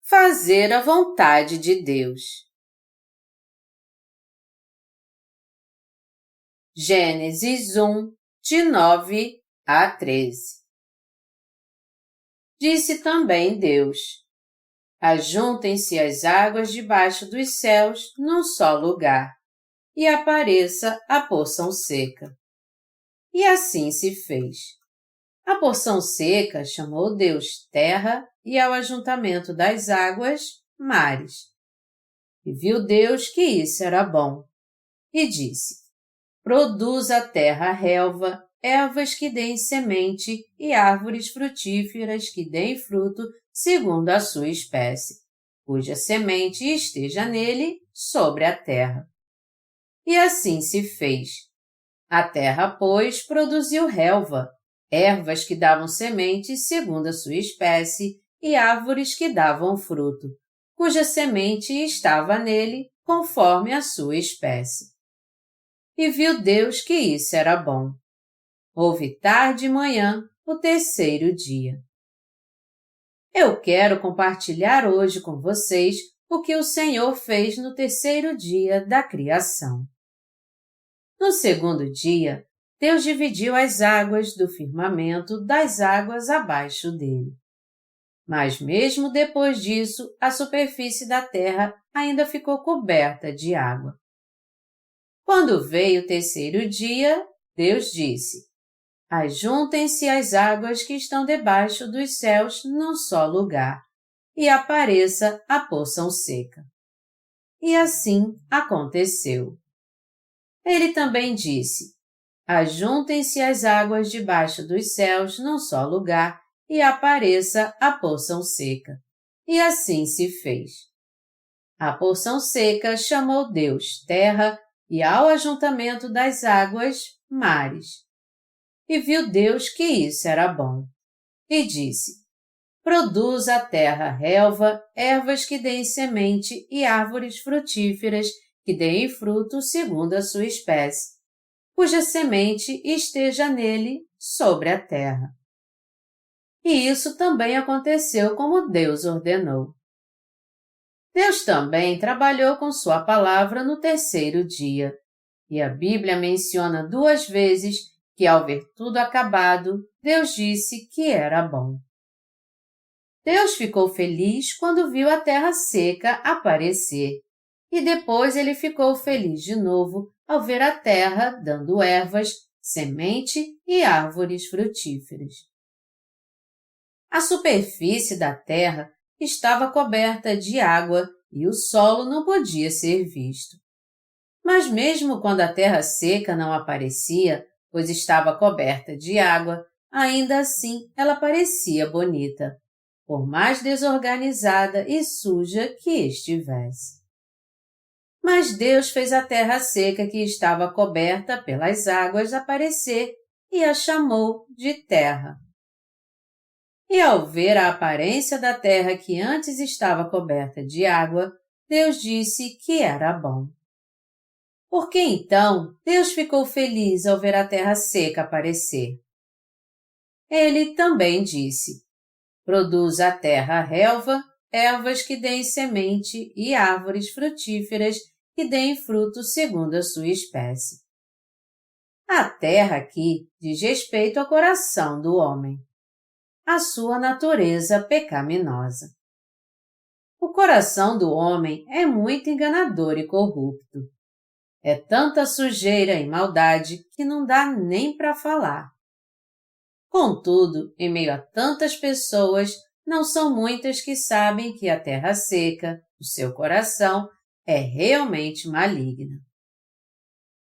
Fazer a vontade de Deus. Gênesis 1, de 9 a 13. Disse também Deus: Ajuntem-se as águas debaixo dos céus num só lugar, e apareça a porção seca. E assim se fez. A porção seca chamou Deus terra, e ao ajuntamento das águas, mares. E viu Deus que isso era bom. E disse: Produz a terra relva, ervas que deem semente e árvores frutíferas que deem fruto segundo a sua espécie, cuja semente esteja nele sobre a terra. E assim se fez. A terra, pois, produziu relva, ervas que davam semente segundo a sua espécie e árvores que davam fruto, cuja semente estava nele conforme a sua espécie. E viu Deus que isso era bom. Houve tarde e manhã, o terceiro dia. Eu quero compartilhar hoje com vocês o que o Senhor fez no terceiro dia da criação. No segundo dia, Deus dividiu as águas do firmamento das águas abaixo dele. Mas mesmo depois disso, a superfície da terra ainda ficou coberta de água. Quando veio o terceiro dia, Deus disse: Ajuntem-se as águas que estão debaixo dos céus num só lugar, e apareça a porção seca. E assim aconteceu. Ele também disse: Ajuntem-se as águas debaixo dos céus num só lugar, e apareça a porção seca. E assim se fez. A porção seca chamou Deus terra, e ao ajuntamento das águas, mares. E viu Deus que isso era bom. E disse: Produz a terra relva, ervas que deem semente e árvores frutíferas que deem fruto segundo a sua espécie, cuja semente esteja nele sobre a terra. E isso também aconteceu como Deus ordenou. Deus também trabalhou com sua palavra no terceiro dia, e a Bíblia menciona 2 vezes que, ao ver tudo acabado, Deus disse que era bom. Deus ficou feliz quando viu a terra seca aparecer, e depois ele ficou feliz de novo ao ver a terra dando ervas, semente e árvores frutíferas. A superfície da terra estava coberta de água e o solo não podia ser visto. Mas mesmo quando a terra seca não aparecia, pois estava coberta de água, ainda assim ela parecia bonita, por mais desorganizada e suja que estivesse. Mas Deus fez a terra seca que estava coberta pelas águas aparecer e a chamou de terra. E ao ver a aparência da terra que antes estava coberta de água, Deus disse que era bom. Por que então Deus ficou feliz ao ver a terra seca aparecer? Ele também disse: Produz a terra relva, ervas que deem semente e árvores frutíferas que deem fruto segundo a sua espécie. A terra aqui diz respeito ao coração do homem, a sua natureza pecaminosa. O coração do homem é muito enganador e corrupto. É tanta sujeira e maldade que não dá nem para falar. Contudo, em meio a tantas pessoas, não são muitas que sabem que a terra seca, o seu coração, é realmente maligna.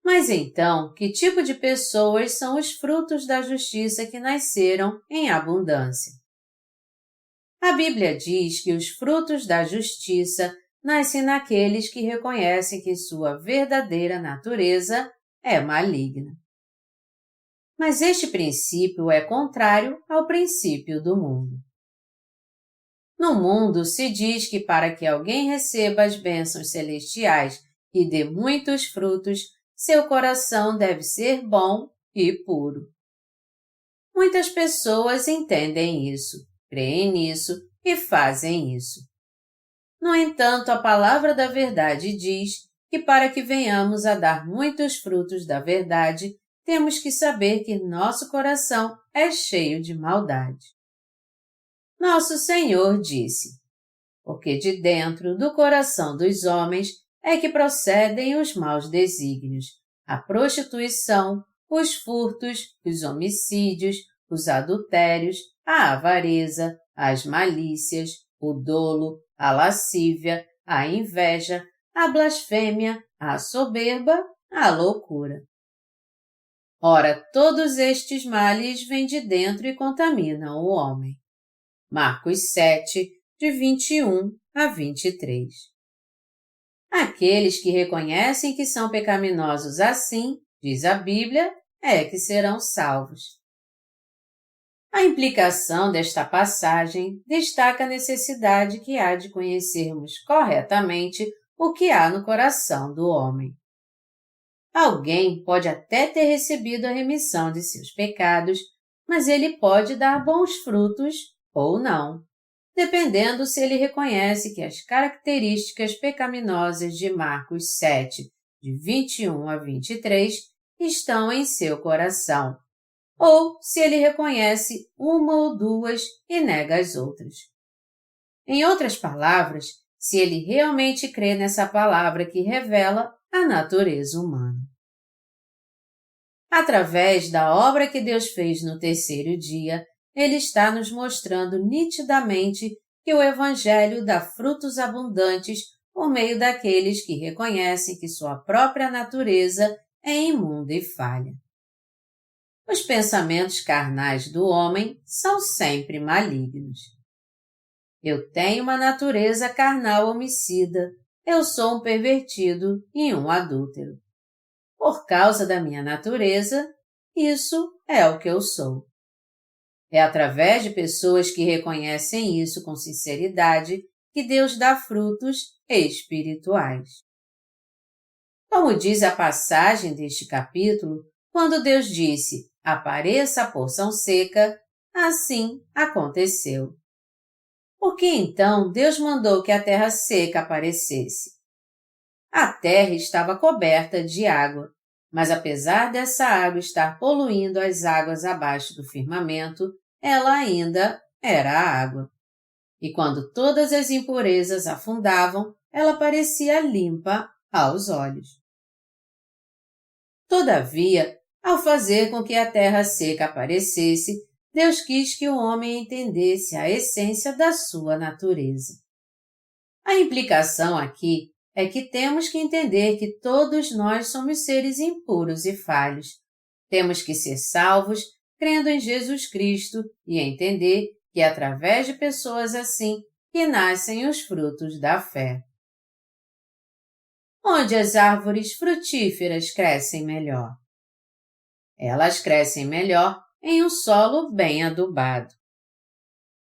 Mas então, que tipo de pessoas são os frutos da justiça que nasceram em abundância? A Bíblia diz que os frutos da justiça nascem naqueles que reconhecem que sua verdadeira natureza é maligna. Mas este princípio é contrário ao princípio do mundo. No mundo se diz que para que alguém receba as bênçãos celestiais e dê muitos frutos, seu coração deve ser bom e puro. Muitas pessoas entendem isso, creem nisso e fazem isso. No entanto, a palavra da verdade diz que para que venhamos a dar muitos frutos da verdade, temos que saber que nosso coração é cheio de maldade. Nosso Senhor disse: porque de dentro do coração dos homens é que procedem os maus desígnios, a prostituição, os furtos, os homicídios, os adultérios, a avareza, as malícias, o dolo, a lascívia, a inveja, a blasfêmia, a soberba, a loucura. Ora, todos estes males vêm de dentro e contaminam o homem. Marcos 7, de 21 a 23. Aqueles que reconhecem que são pecaminosos assim, diz a Bíblia, é que serão salvos. A implicação desta passagem destaca a necessidade que há de conhecermos corretamente o que há no coração do homem. Alguém pode até ter recebido a remissão de seus pecados, mas ele pode dar bons frutos ou não, dependendo se ele reconhece que as características pecaminosas de Marcos 7, de 21 a 23, estão em seu coração, ou se ele reconhece uma ou duas e nega as outras. Em outras palavras, se ele realmente crê nessa palavra que revela a natureza humana. Através da obra que Deus fez no terceiro dia, Ele está nos mostrando nitidamente que o Evangelho dá frutos abundantes por meio daqueles que reconhecem que sua própria natureza é imunda e falha. Os pensamentos carnais do homem são sempre malignos. Eu tenho uma natureza carnal homicida, eu sou um pervertido e um adúltero. Por causa da minha natureza, isso é o que eu sou. É através de pessoas que reconhecem isso com sinceridade que Deus dá frutos espirituais. Como diz a passagem deste capítulo, quando Deus disse, apareça a porção seca, assim aconteceu. Por que então Deus mandou que a terra seca aparecesse? A terra estava coberta de água, mas apesar dessa água estar poluindo as águas abaixo do firmamento, ela ainda era água. E quando todas as impurezas afundavam, ela parecia limpa aos olhos. Todavia, ao fazer com que a terra seca aparecesse, Deus quis que o homem entendesse a essência da sua natureza. A implicação aqui é que temos que entender que todos nós somos seres impuros e falhos. Temos que ser salvos crendo em Jesus Cristo e entender que é através de pessoas assim que nascem os frutos da fé. Onde as árvores frutíferas crescem melhor? Elas crescem melhor em um solo bem adubado.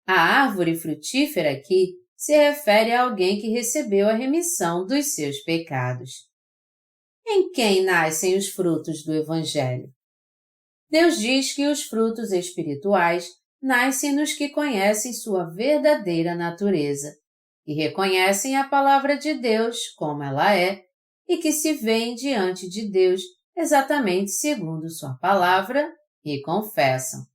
A árvore frutífera aqui se refere a alguém que recebeu a remissão dos seus pecados. Em quem nascem os frutos do Evangelho? Deus diz que os frutos espirituais nascem nos que conhecem sua verdadeira natureza e reconhecem a palavra de Deus como ela é e que se veem diante de Deus exatamente segundo sua palavra e confessam.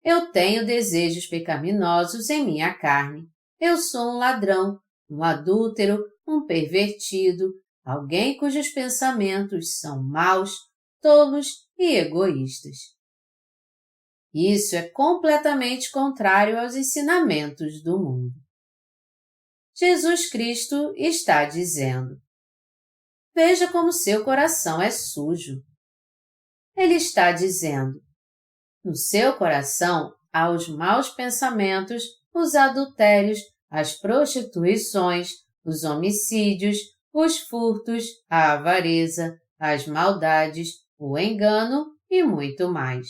Eu tenho desejos pecaminosos em minha carne. Eu sou um ladrão, um adúltero, um pervertido, alguém cujos pensamentos são maus, tolos e egoístas. Isso é completamente contrário aos ensinamentos do mundo. Jesus Cristo está dizendo: veja como seu coração é sujo. Ele está dizendo: no seu coração há os maus pensamentos, os adultérios, as prostituições, os homicídios, os furtos, a avareza, as maldades, o engano e muito mais.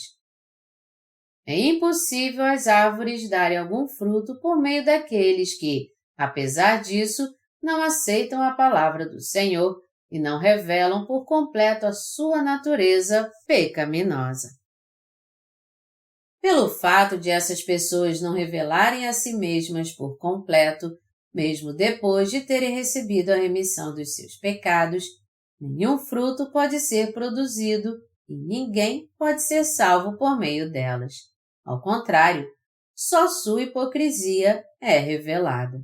É impossível as árvores darem algum fruto por meio daqueles que, apesar disso, não aceitam a palavra do Senhor e não revelam por completo a sua natureza pecaminosa. Pelo fato de essas pessoas não revelarem a si mesmas por completo, mesmo depois de terem recebido a remissão dos seus pecados, nenhum fruto pode ser produzido e ninguém pode ser salvo por meio delas. Ao contrário, só sua hipocrisia é revelada.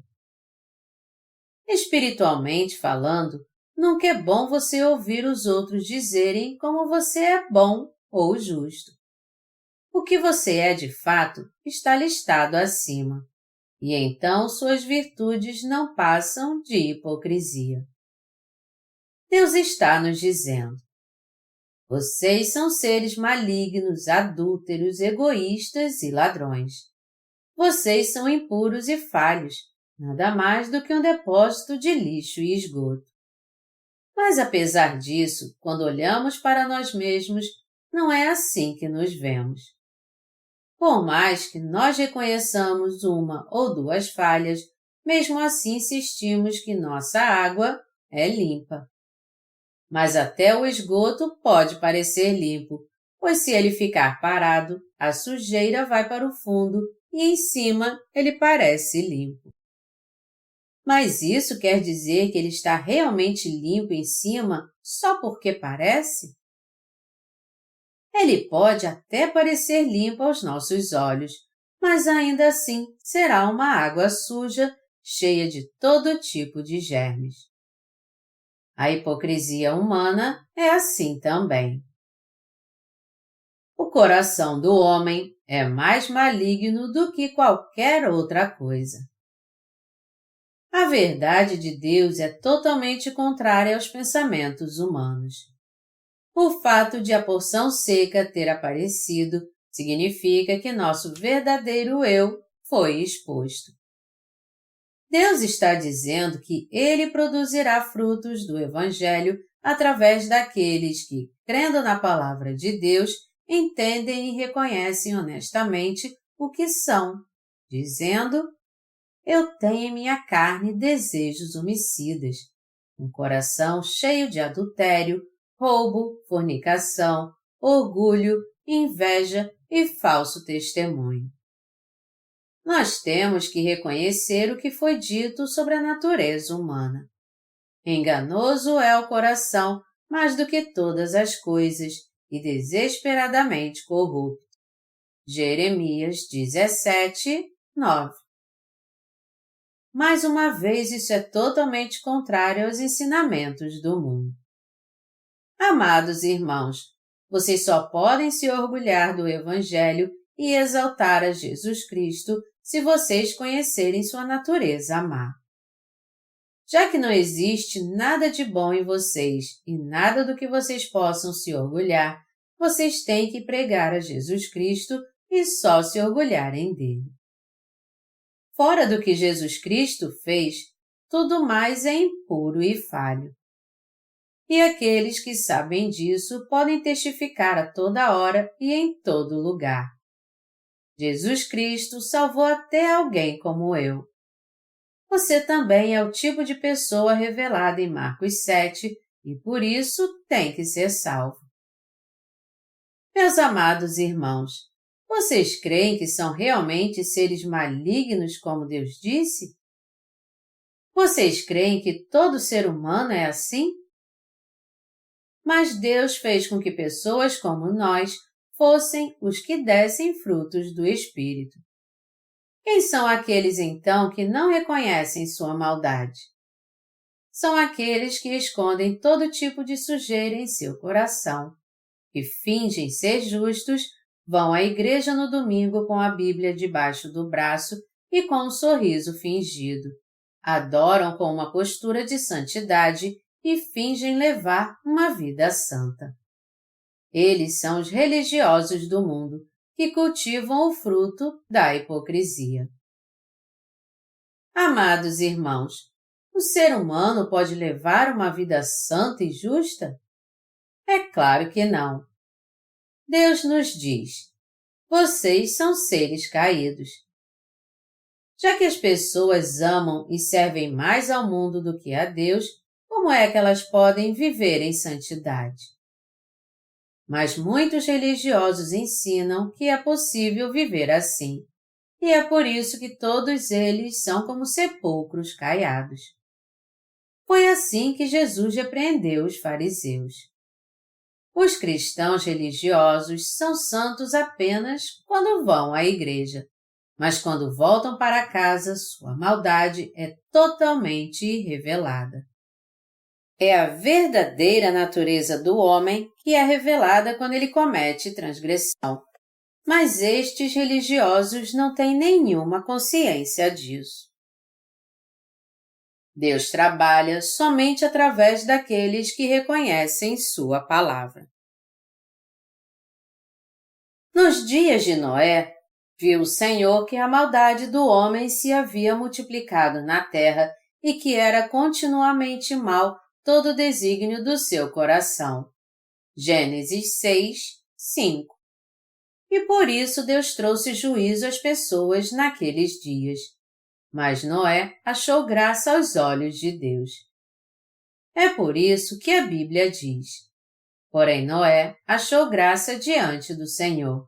Espiritualmente falando, nunca é bom você ouvir os outros dizerem como você é bom ou justo. O que você é de fato está listado acima, e então suas virtudes não passam de hipocrisia. Deus está nos dizendo: vocês são seres malignos, adúlteros, egoístas e ladrões. Vocês são impuros e falhos, nada mais do que um depósito de lixo e esgoto. Mas apesar disso, quando olhamos para nós mesmos, não é assim que nos vemos. Por mais que nós reconheçamos uma ou duas falhas, mesmo assim insistimos que nossa água é limpa. Mas até o esgoto pode parecer limpo, pois se ele ficar parado, a sujeira vai para o fundo e em cima ele parece limpo. Mas isso quer dizer que ele está realmente limpo em cima só porque parece? Ele pode até parecer limpo aos nossos olhos, mas ainda assim será uma água suja, cheia de todo tipo de germes. A hipocrisia humana é assim também. O coração do homem é mais maligno do que qualquer outra coisa. A verdade de Deus é totalmente contrária aos pensamentos humanos. O fato de a porção seca ter aparecido significa que nosso verdadeiro eu foi exposto. Deus está dizendo que Ele produzirá frutos do Evangelho através daqueles que, crendo na palavra de Deus, entendem e reconhecem honestamente o que são, dizendo: eu tenho em minha carne desejos homicidas, um coração cheio de adultério, roubo, fornicação, orgulho, inveja e falso testemunho. Nós temos que reconhecer o que foi dito sobre a natureza humana. Enganoso é o coração mais do que todas as coisas e desesperadamente corrupto. Jeremias 17, 9. Mais uma vez, isso é totalmente contrário aos ensinamentos do mundo. Amados irmãos, vocês só podem se orgulhar do Evangelho e exaltar a Jesus Cristo se vocês conhecerem sua natureza má. Já que não existe nada de bom em vocês e nada do que vocês possam se orgulhar, vocês têm que pregar a Jesus Cristo e só se orgulharem dele. Fora do que Jesus Cristo fez, tudo mais é impuro e falho. E aqueles que sabem disso podem testificar a toda hora e em todo lugar. Jesus Cristo salvou até alguém como eu. Você também é o tipo de pessoa revelada em Marcos 7 e por isso tem que ser salvo. Meus amados irmãos, vocês creem que são realmente seres malignos como Deus disse? Vocês creem que todo ser humano é assim? Mas Deus fez com que pessoas como nós fossem os que dessem frutos do Espírito. Quem são aqueles, então, que não reconhecem sua maldade? São aqueles que escondem todo tipo de sujeira em seu coração, que fingem ser justos, vão à igreja no domingo com a Bíblia debaixo do braço e com um sorriso fingido, adoram com uma postura de santidade e fingem levar uma vida santa. Eles são os religiosos do mundo, que cultivam o fruto da hipocrisia. Amados irmãos, o ser humano pode levar uma vida santa e justa? É claro que não. Deus nos diz: vocês são seres caídos. Já que as pessoas amam e servem mais ao mundo do que a Deus, como é que elas podem viver em santidade? Mas muitos religiosos ensinam que é possível viver assim, e é por isso que todos eles são como sepulcros caiados. Foi assim que Jesus repreendeu os fariseus. Os cristãos religiosos são santos apenas quando vão à igreja, mas quando voltam para casa, sua maldade é totalmente revelada. É a verdadeira natureza do homem que é revelada quando ele comete transgressão, mas estes religiosos não têm nenhuma consciência disso. Deus trabalha somente através daqueles que reconhecem sua palavra. Nos dias de Noé, viu o Senhor que a maldade do homem se havia multiplicado na terra e que era continuamente mau todo o desígnio do seu coração. Gênesis 6, 5. E por isso Deus trouxe juízo às pessoas naqueles dias. Mas Noé achou graça aos olhos de Deus. É por isso que a Bíblia diz: porém Noé achou graça diante do Senhor.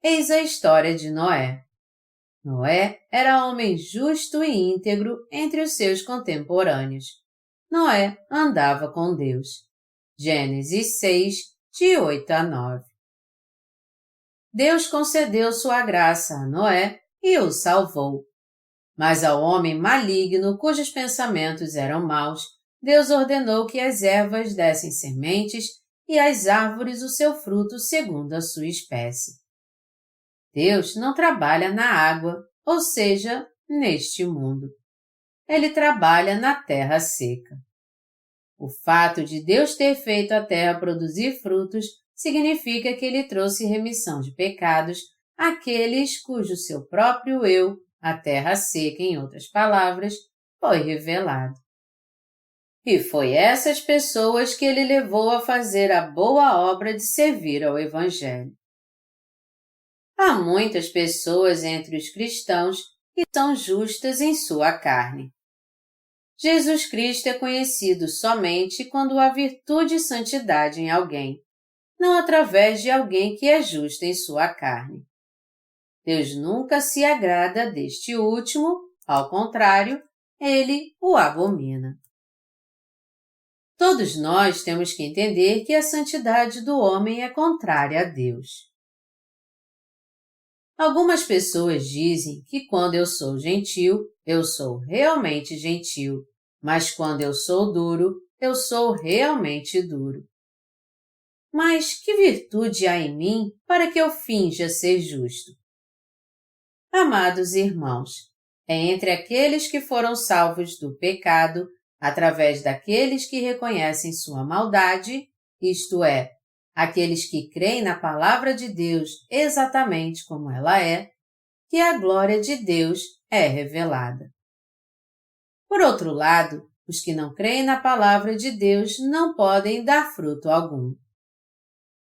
Eis a história de Noé. Noé era homem justo e íntegro entre os seus contemporâneos. Noé andava com Deus. Gênesis 6, de 8 a 9. Deus concedeu sua graça a Noé e o salvou. Mas ao homem maligno, cujos pensamentos eram maus, Deus ordenou que as ervas dessem sementes e as árvores o seu fruto segundo a sua espécie. Deus não trabalha na água, ou seja, neste mundo. Ele trabalha na terra seca. O fato de Deus ter feito a terra produzir frutos significa que ele trouxe remissão de pecados àqueles cujo seu próprio eu, a terra seca em outras palavras, foi revelado. E foi essas pessoas que ele levou a fazer a boa obra de servir ao Evangelho. Há muitas pessoas entre os cristãos que são justas em sua carne. Jesus Cristo é conhecido somente quando há virtude e santidade em alguém, não através de alguém que é justo em sua carne. Deus nunca se agrada deste último, ao contrário, ele o abomina. Todos nós temos que entender que a santidade do homem é contrária a Deus. Algumas pessoas dizem que quando eu sou gentil, eu sou realmente gentil, mas quando eu sou duro, eu sou realmente duro. Mas que virtude há em mim para que eu finja ser justo? Amados irmãos, é entre aqueles que foram salvos do pecado, através daqueles que reconhecem sua maldade, isto é, aqueles que creem na palavra de Deus exatamente como ela é, que a glória de Deus é revelada. Por outro lado, os que não creem na palavra de Deus não podem dar fruto algum.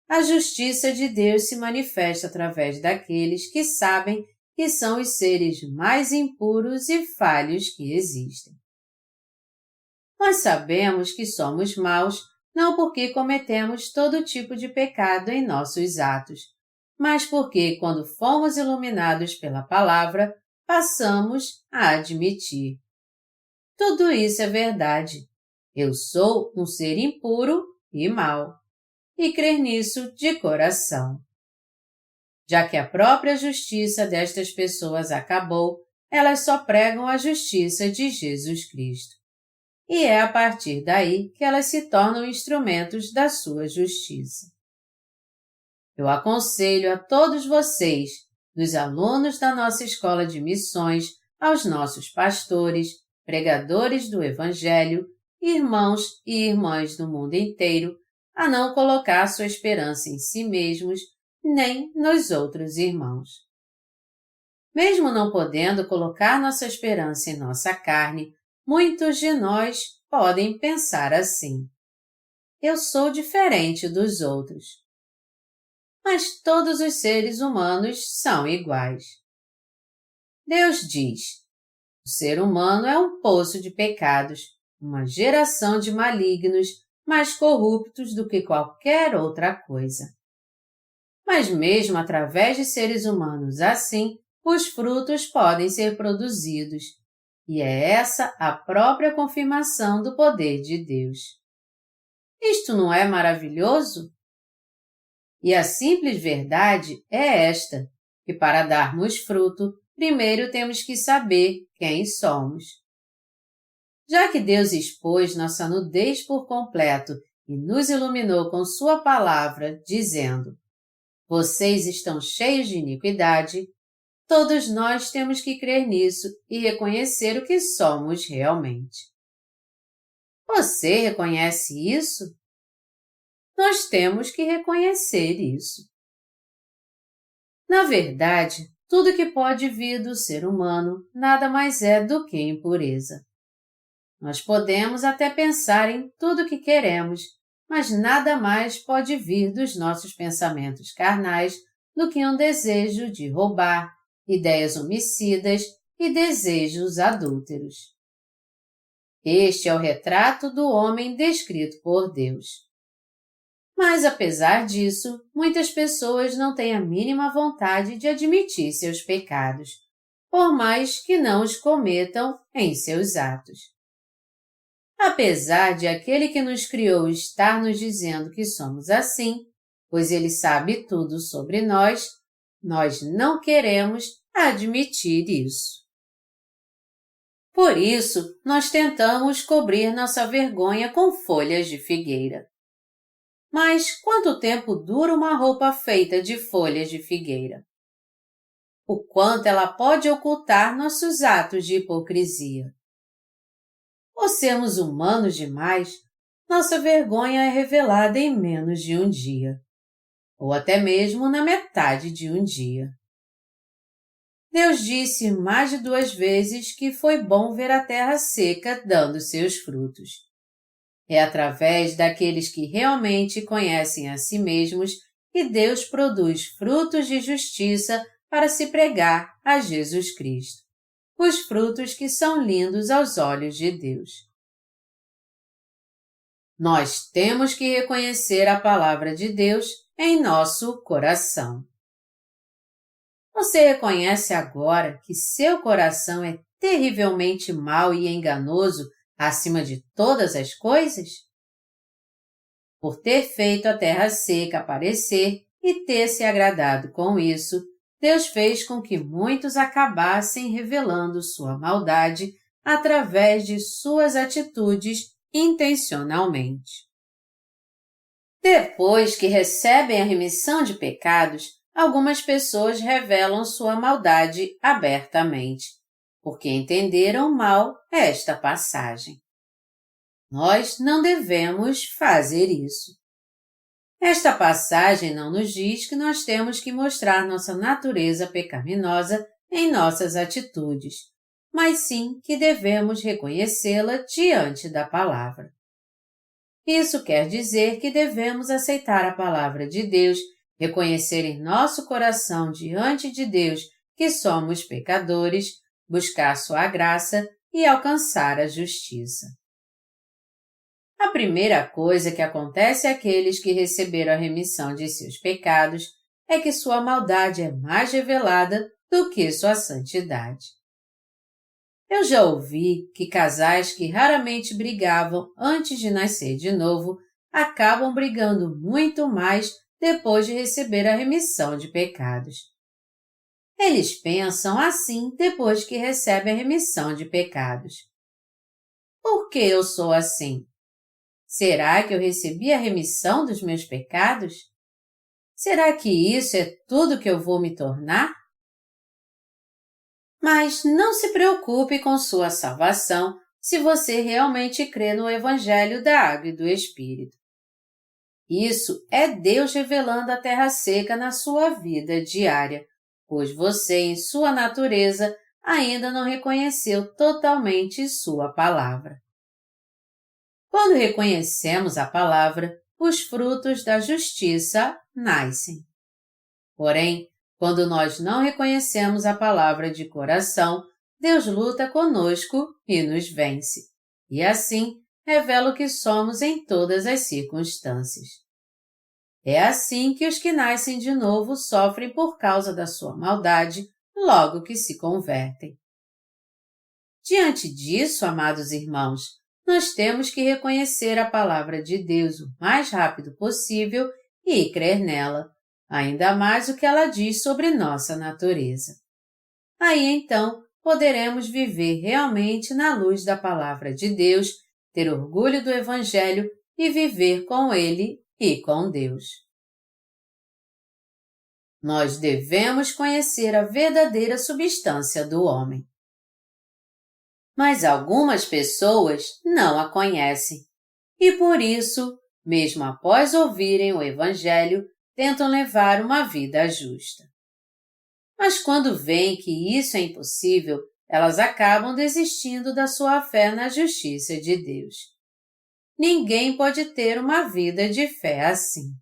A justiça de Deus se manifesta através daqueles que sabem que são os seres mais impuros e falhos que existem. Nós sabemos que somos maus não porque cometemos todo tipo de pecado em nossos atos, mas porque, quando fomos iluminados pela palavra, passamos a admitir. Tudo isso é verdade. Eu sou um ser impuro e mau. E crer nisso de coração. Já que a própria justiça destas pessoas acabou, elas só pregam a justiça de Jesus Cristo. E é a partir daí que elas se tornam instrumentos da sua justiça. Eu aconselho a todos vocês, dos alunos da nossa escola de missões, aos nossos pastores, pregadores do Evangelho, irmãos e irmãs do mundo inteiro, a não colocar sua esperança em si mesmos, nem nos outros irmãos. Mesmo não podendo colocar nossa esperança em nossa carne, muitos de nós podem pensar assim: eu sou diferente dos outros. Mas todos os seres humanos são iguais. Deus diz: o ser humano é um poço de pecados, uma geração de malignos, mais corruptos do que qualquer outra coisa. Mas mesmo através de seres humanos assim, os frutos podem ser produzidos, e é essa a própria confirmação do poder de Deus. Isto não é maravilhoso? E a simples verdade é esta, que para darmos fruto, primeiro temos que saber quem somos. Já que Deus expôs nossa nudez por completo e nos iluminou com Sua palavra, dizendo: "Vocês estão cheios de iniquidade", todos nós temos que crer nisso e reconhecer o que somos realmente. Você reconhece isso? Nós temos que reconhecer isso. Na verdade, tudo que pode vir do ser humano nada mais é do que impureza. Nós podemos até pensar em tudo o que queremos, mas nada mais pode vir dos nossos pensamentos carnais do que um desejo de roubar, ideias homicidas e desejos adúlteros. Este é o retrato do homem descrito por Deus. Mas, apesar disso, muitas pessoas não têm a mínima vontade de admitir seus pecados, por mais que não os cometam em seus atos. Apesar de aquele que nos criou estar nos dizendo que somos assim, pois ele sabe tudo sobre nós, nós não queremos admitir isso. Por isso, nós tentamos cobrir nossa vergonha com folhas de figueira. Mas quanto tempo dura uma roupa feita de folhas de figueira? O quanto ela pode ocultar nossos atos de hipocrisia? Por sermos humanos demais, nossa vergonha é revelada em menos de um dia, ou até mesmo na metade de um dia. Deus disse mais de 2 vezes que foi bom ver a terra seca dando seus frutos. É através daqueles que realmente conhecem a si mesmos que Deus produz frutos de justiça para se pregar a Jesus Cristo, os frutos que são lindos aos olhos de Deus. Nós temos que reconhecer a palavra de Deus em nosso coração. Você reconhece agora que seu coração é terrivelmente mau e enganoso acima de todas as coisas? Por ter feito a terra seca aparecer e ter se agradado com isso, Deus fez com que muitos acabassem revelando sua maldade através de suas atitudes intencionalmente. Depois que recebem a remissão de pecados, algumas pessoas revelam sua maldade abertamente, porque entenderam mal esta passagem. Nós não devemos fazer isso. Esta passagem não nos diz que nós temos que mostrar nossa natureza pecaminosa em nossas atitudes, mas sim que devemos reconhecê-la diante da palavra. Isso quer dizer que devemos aceitar a palavra de Deus, reconhecer em nosso coração diante de Deus que somos pecadores, buscar sua graça e alcançar a justiça. A primeira coisa que acontece àqueles que receberam a remissão de seus pecados é que sua maldade é mais revelada do que sua santidade. Eu já ouvi que casais que raramente brigavam antes de nascer de novo acabam brigando muito mais depois de receber a remissão de pecados. Eles pensam assim depois que recebem a remissão de pecados. Por que eu sou assim? Será que eu recebi a remissão dos meus pecados? Será que isso é tudo que eu vou me tornar? Mas não se preocupe com sua salvação se você realmente crê no Evangelho da Água e do Espírito. Isso é Deus revelando a terra seca na sua vida diária, pois você, em sua natureza, ainda não reconheceu totalmente sua palavra. Quando reconhecemos a palavra, os frutos da justiça nascem. Porém, quando nós não reconhecemos a palavra de coração, Deus luta conosco e nos vence, e assim revela o que somos em todas as circunstâncias. É assim que os que nascem de novo sofrem por causa da sua maldade logo que se convertem. Diante disso, amados irmãos, nós temos que reconhecer a palavra de Deus o mais rápido possível e crer nela, ainda mais o que ela diz sobre nossa natureza. Aí então, poderemos viver realmente na luz da palavra de Deus, ter orgulho do Evangelho e viver com Ele e com Deus. Nós devemos conhecer a verdadeira substância do homem. Mas algumas pessoas não a conhecem e por isso, mesmo após ouvirem o Evangelho, tentam levar uma vida justa. Mas quando veem que isso é impossível, elas acabam desistindo da sua fé na justiça de Deus. Ninguém pode ter uma vida de fé assim.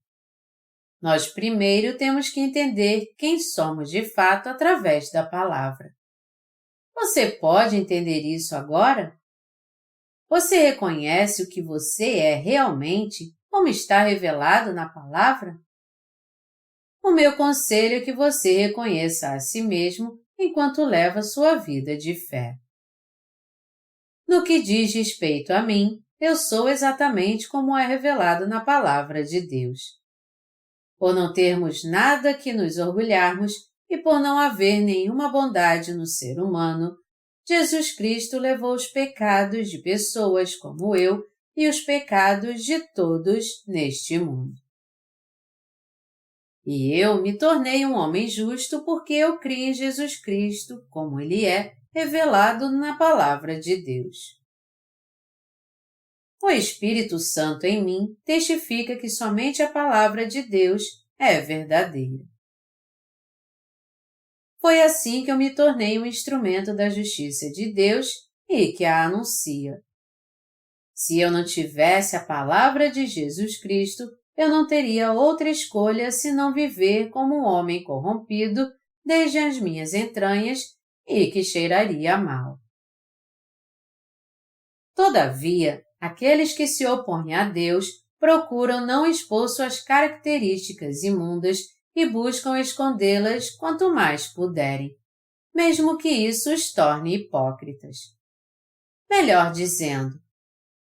Nós primeiro temos que entender quem somos de fato através da palavra. Você pode entender isso agora? Você reconhece o que você é realmente, como está revelado na palavra? O meu conselho é que você reconheça a si mesmo enquanto leva sua vida de fé. No que diz respeito a mim, eu sou exatamente como é revelado na palavra de Deus. Por não termos nada que nos orgulharmos e por não haver nenhuma bondade no ser humano, Jesus Cristo levou os pecados de pessoas como eu e os pecados de todos neste mundo. E eu me tornei um homem justo porque eu criei em Jesus Cristo, como Ele é, revelado na palavra de Deus. O Espírito Santo em mim testifica que somente a palavra de Deus é verdadeira. Foi assim que eu me tornei um instrumento da justiça de Deus e que a anuncia. Se eu não tivesse a palavra de Jesus Cristo, eu não teria outra escolha senão viver como um homem corrompido desde as minhas entranhas e que cheiraria mal. Todavia, aqueles que se opõem a Deus procuram não expor suas características imundas e buscam escondê-las quanto mais puderem, mesmo que isso os torne hipócritas. Melhor dizendo,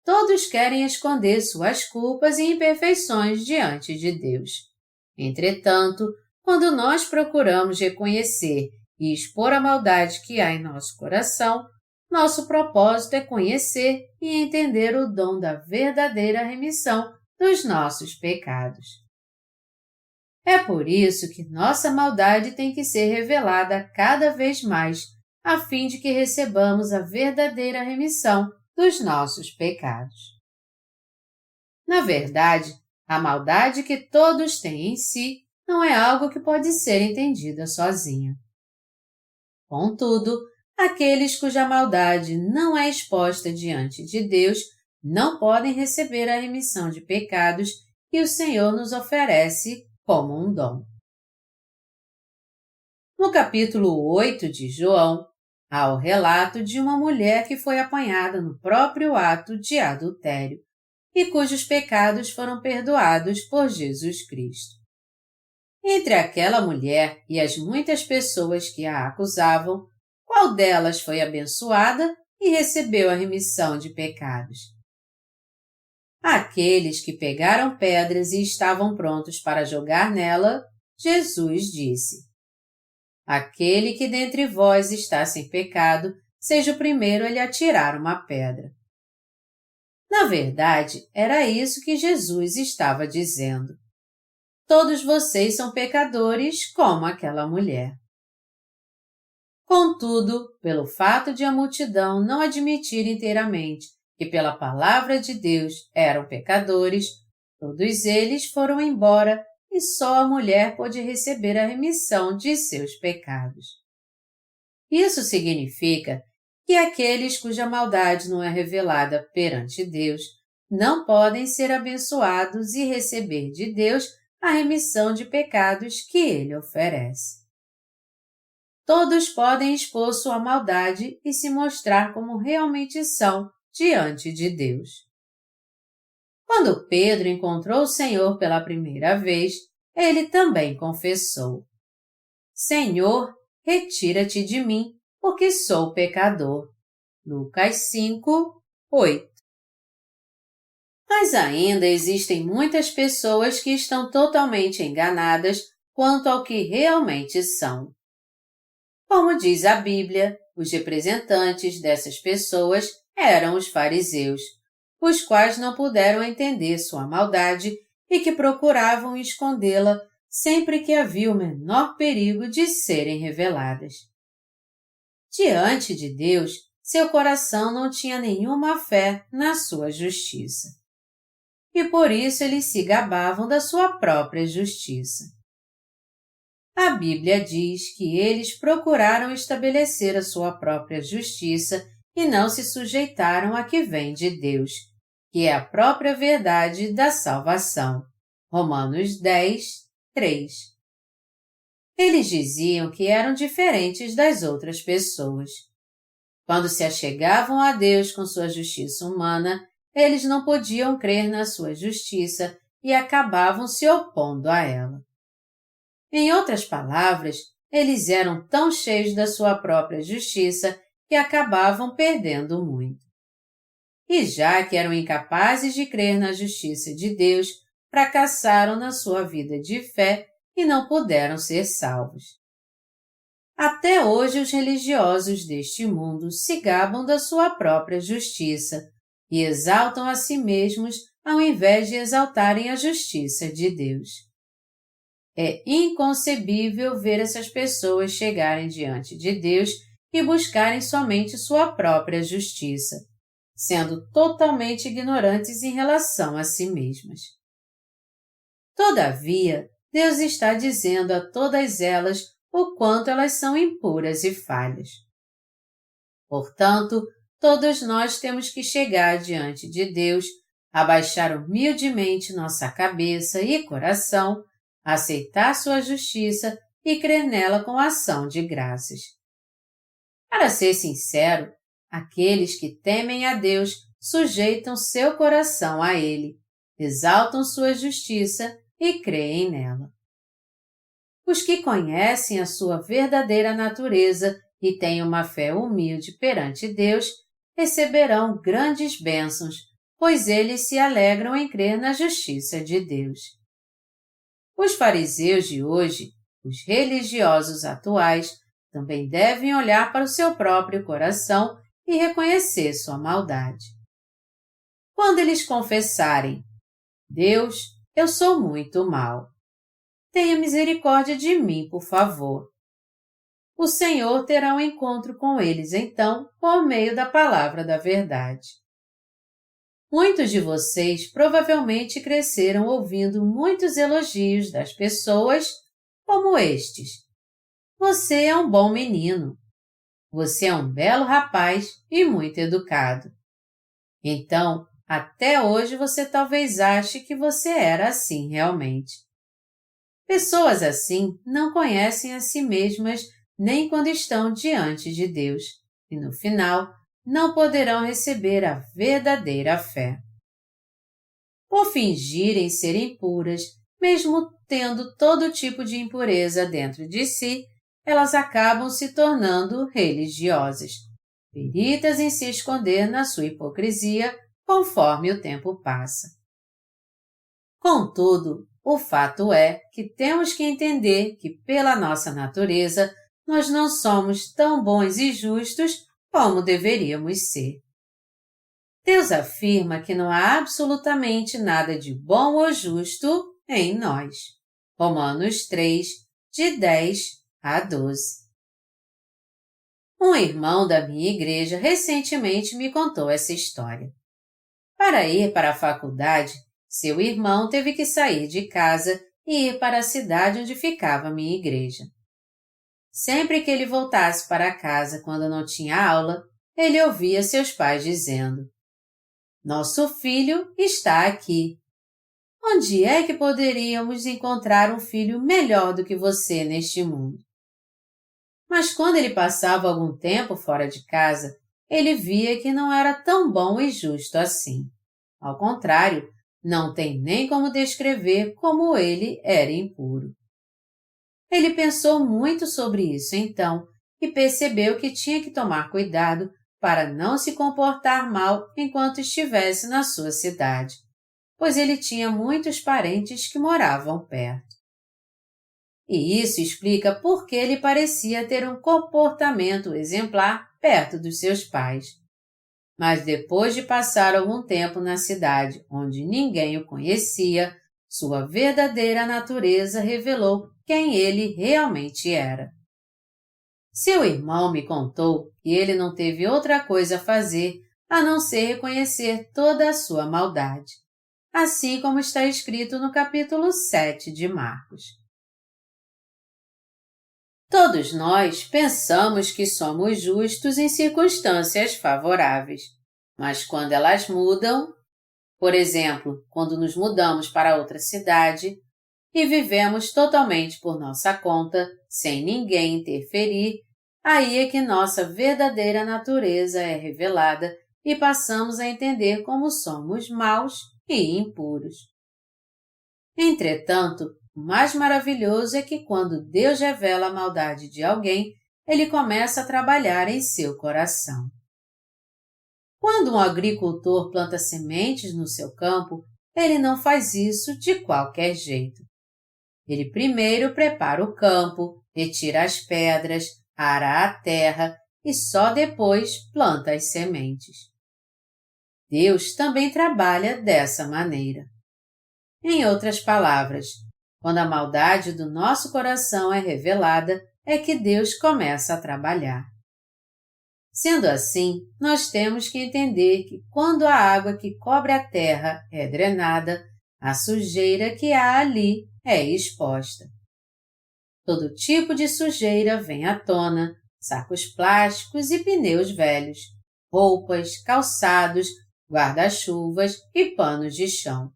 todos querem esconder suas culpas e imperfeições diante de Deus. Entretanto, quando nós procuramos reconhecer e expor a maldade que há em nosso coração, nosso propósito é conhecer e entender o dom da verdadeira remissão dos nossos pecados. É por isso que nossa maldade tem que ser revelada cada vez mais, a fim de que recebamos a verdadeira remissão dos nossos pecados. Na verdade, a maldade que todos têm em si não é algo que pode ser entendida sozinha. Contudo, aqueles cuja maldade não é exposta diante de Deus não podem receber a remissão de pecados que o Senhor nos oferece como um dom. No capítulo 8 de João, há o relato de uma mulher que foi apanhada no próprio ato de adultério e cujos pecados foram perdoados por Jesus Cristo. Entre aquela mulher e as muitas pessoas que a acusavam, qual delas foi abençoada e recebeu a remissão de pecados? Aqueles que pegaram pedras e estavam prontos para jogar nela, Jesus disse: Aquele que dentre vós está sem pecado, seja o primeiro a lhe atirar uma pedra. Na verdade, era isso que Jesus estava dizendo. Todos vocês são pecadores como aquela mulher. Contudo, pelo fato de a multidão não admitir inteiramente que pela palavra de Deus eram pecadores, todos eles foram embora e só a mulher pôde receber a remissão de seus pecados. Isso significa que aqueles cuja maldade não é revelada perante Deus não podem ser abençoados e receber de Deus a remissão de pecados que Ele oferece. Todos podem expor sua maldade e se mostrar como realmente são diante de Deus. Quando Pedro encontrou o Senhor pela primeira vez, ele também confessou: Senhor, retira-te de mim, porque sou pecador. Lucas 5, 8. Mas ainda existem muitas pessoas que estão totalmente enganadas quanto ao que realmente são. Como diz a Bíblia, os representantes dessas pessoas eram os fariseus, os quais não puderam entender sua maldade e que procuravam escondê-la sempre que havia o menor perigo de serem reveladas. Diante de Deus, seu coração não tinha nenhuma fé na sua justiça. E por isso eles se gabavam da sua própria justiça. A Bíblia diz que eles procuraram estabelecer a sua própria justiça e não se sujeitaram à que vem de Deus, que é a própria verdade da salvação. Romanos 10, 3. Eles diziam que eram diferentes das outras pessoas. Quando se achegavam a Deus com sua justiça humana, eles não podiam crer na sua justiça e acabavam se opondo a ela. Em outras palavras, eles eram tão cheios da sua própria justiça que acabavam perdendo muito. E já que eram incapazes de crer na justiça de Deus, fracassaram na sua vida de fé e não puderam ser salvos. Até hoje os religiosos deste mundo se gabam da sua própria justiça e exaltam a si mesmos ao invés de exaltarem a justiça de Deus. É inconcebível ver essas pessoas chegarem diante de Deus e buscarem somente sua própria justiça, sendo totalmente ignorantes em relação a si mesmas. Todavia, Deus está dizendo a todas elas o quanto elas são impuras e falhas. Portanto, todos nós temos que chegar diante de Deus, abaixar humildemente nossa cabeça e coração, aceitar sua justiça e crer nela com ação de graças. Para ser sincero, aqueles que temem a Deus sujeitam seu coração a Ele, exaltam sua justiça e creem nela. Os que conhecem a sua verdadeira natureza e têm uma fé humilde perante Deus, receberão grandes bênçãos, pois eles se alegram em crer na justiça de Deus. Os fariseus de hoje, os religiosos atuais, também devem olhar para o seu próprio coração e reconhecer sua maldade. Quando eles confessarem, Deus, eu sou muito mau. Tenha misericórdia de mim, por favor. O Senhor terá um encontro com eles, então, por meio da palavra da verdade. Muitos de vocês provavelmente cresceram ouvindo muitos elogios das pessoas, como estes. Você é um bom menino. Você é um belo rapaz e muito educado. Então, até hoje você talvez ache que você era assim realmente. Pessoas assim não conhecem a si mesmas nem quando estão diante de Deus, e no final não poderão receber a verdadeira fé. Por fingirem serem puras, mesmo tendo todo tipo de impureza dentro de si, elas acabam se tornando religiosas, peritas em se esconder na sua hipocrisia conforme o tempo passa. Contudo, o fato é que temos que entender que, pela nossa natureza, nós não somos tão bons e justos como deveríamos ser. Deus afirma que não há absolutamente nada de bom ou justo em nós. Romanos 3, de 10 a 12. Um irmão da minha igreja recentemente me contou essa história. Para ir para a faculdade, seu irmão teve que sair de casa e ir para a cidade onde ficava a minha igreja. Sempre que ele voltasse para casa quando não tinha aula, ele ouvia seus pais dizendo: "Nosso filho está aqui. Onde é que poderíamos encontrar um filho melhor do que você neste mundo?" Mas quando ele passava algum tempo fora de casa, ele via que não era tão bom e justo assim. Ao contrário, não tem nem como descrever como ele era impuro. Ele pensou muito sobre isso então e percebeu que tinha que tomar cuidado para não se comportar mal enquanto estivesse na sua cidade, pois ele tinha muitos parentes que moravam perto. E isso explica por que ele parecia ter um comportamento exemplar perto dos seus pais. Mas depois de passar algum tempo na cidade onde ninguém o conhecia, sua verdadeira natureza revelou quem ele realmente era. Seu irmão me contou que ele não teve outra coisa a fazer a não ser reconhecer toda a sua maldade, assim como está escrito no capítulo 7 de Marcos. Todos nós pensamos que somos justos em circunstâncias favoráveis, mas quando elas mudam, por exemplo, quando nos mudamos para outra cidade e vivemos totalmente por nossa conta, sem ninguém interferir, aí é que nossa verdadeira natureza é revelada e passamos a entender como somos maus e impuros. Entretanto, o mais maravilhoso é que quando Deus revela a maldade de alguém, ele começa a trabalhar em seu coração. Quando um agricultor planta sementes no seu campo, ele não faz isso de qualquer jeito. Ele primeiro prepara o campo, retira as pedras, ara a terra e só depois planta as sementes. Deus também trabalha dessa maneira. Em outras palavras, quando a maldade do nosso coração é revelada, é que Deus começa a trabalhar. Sendo assim, nós temos que entender que quando a água que cobre a terra é drenada, a sujeira que há ali é exposta. Todo tipo de sujeira vem à tona, sacos plásticos e pneus velhos, roupas, calçados, guarda-chuvas e panos de chão.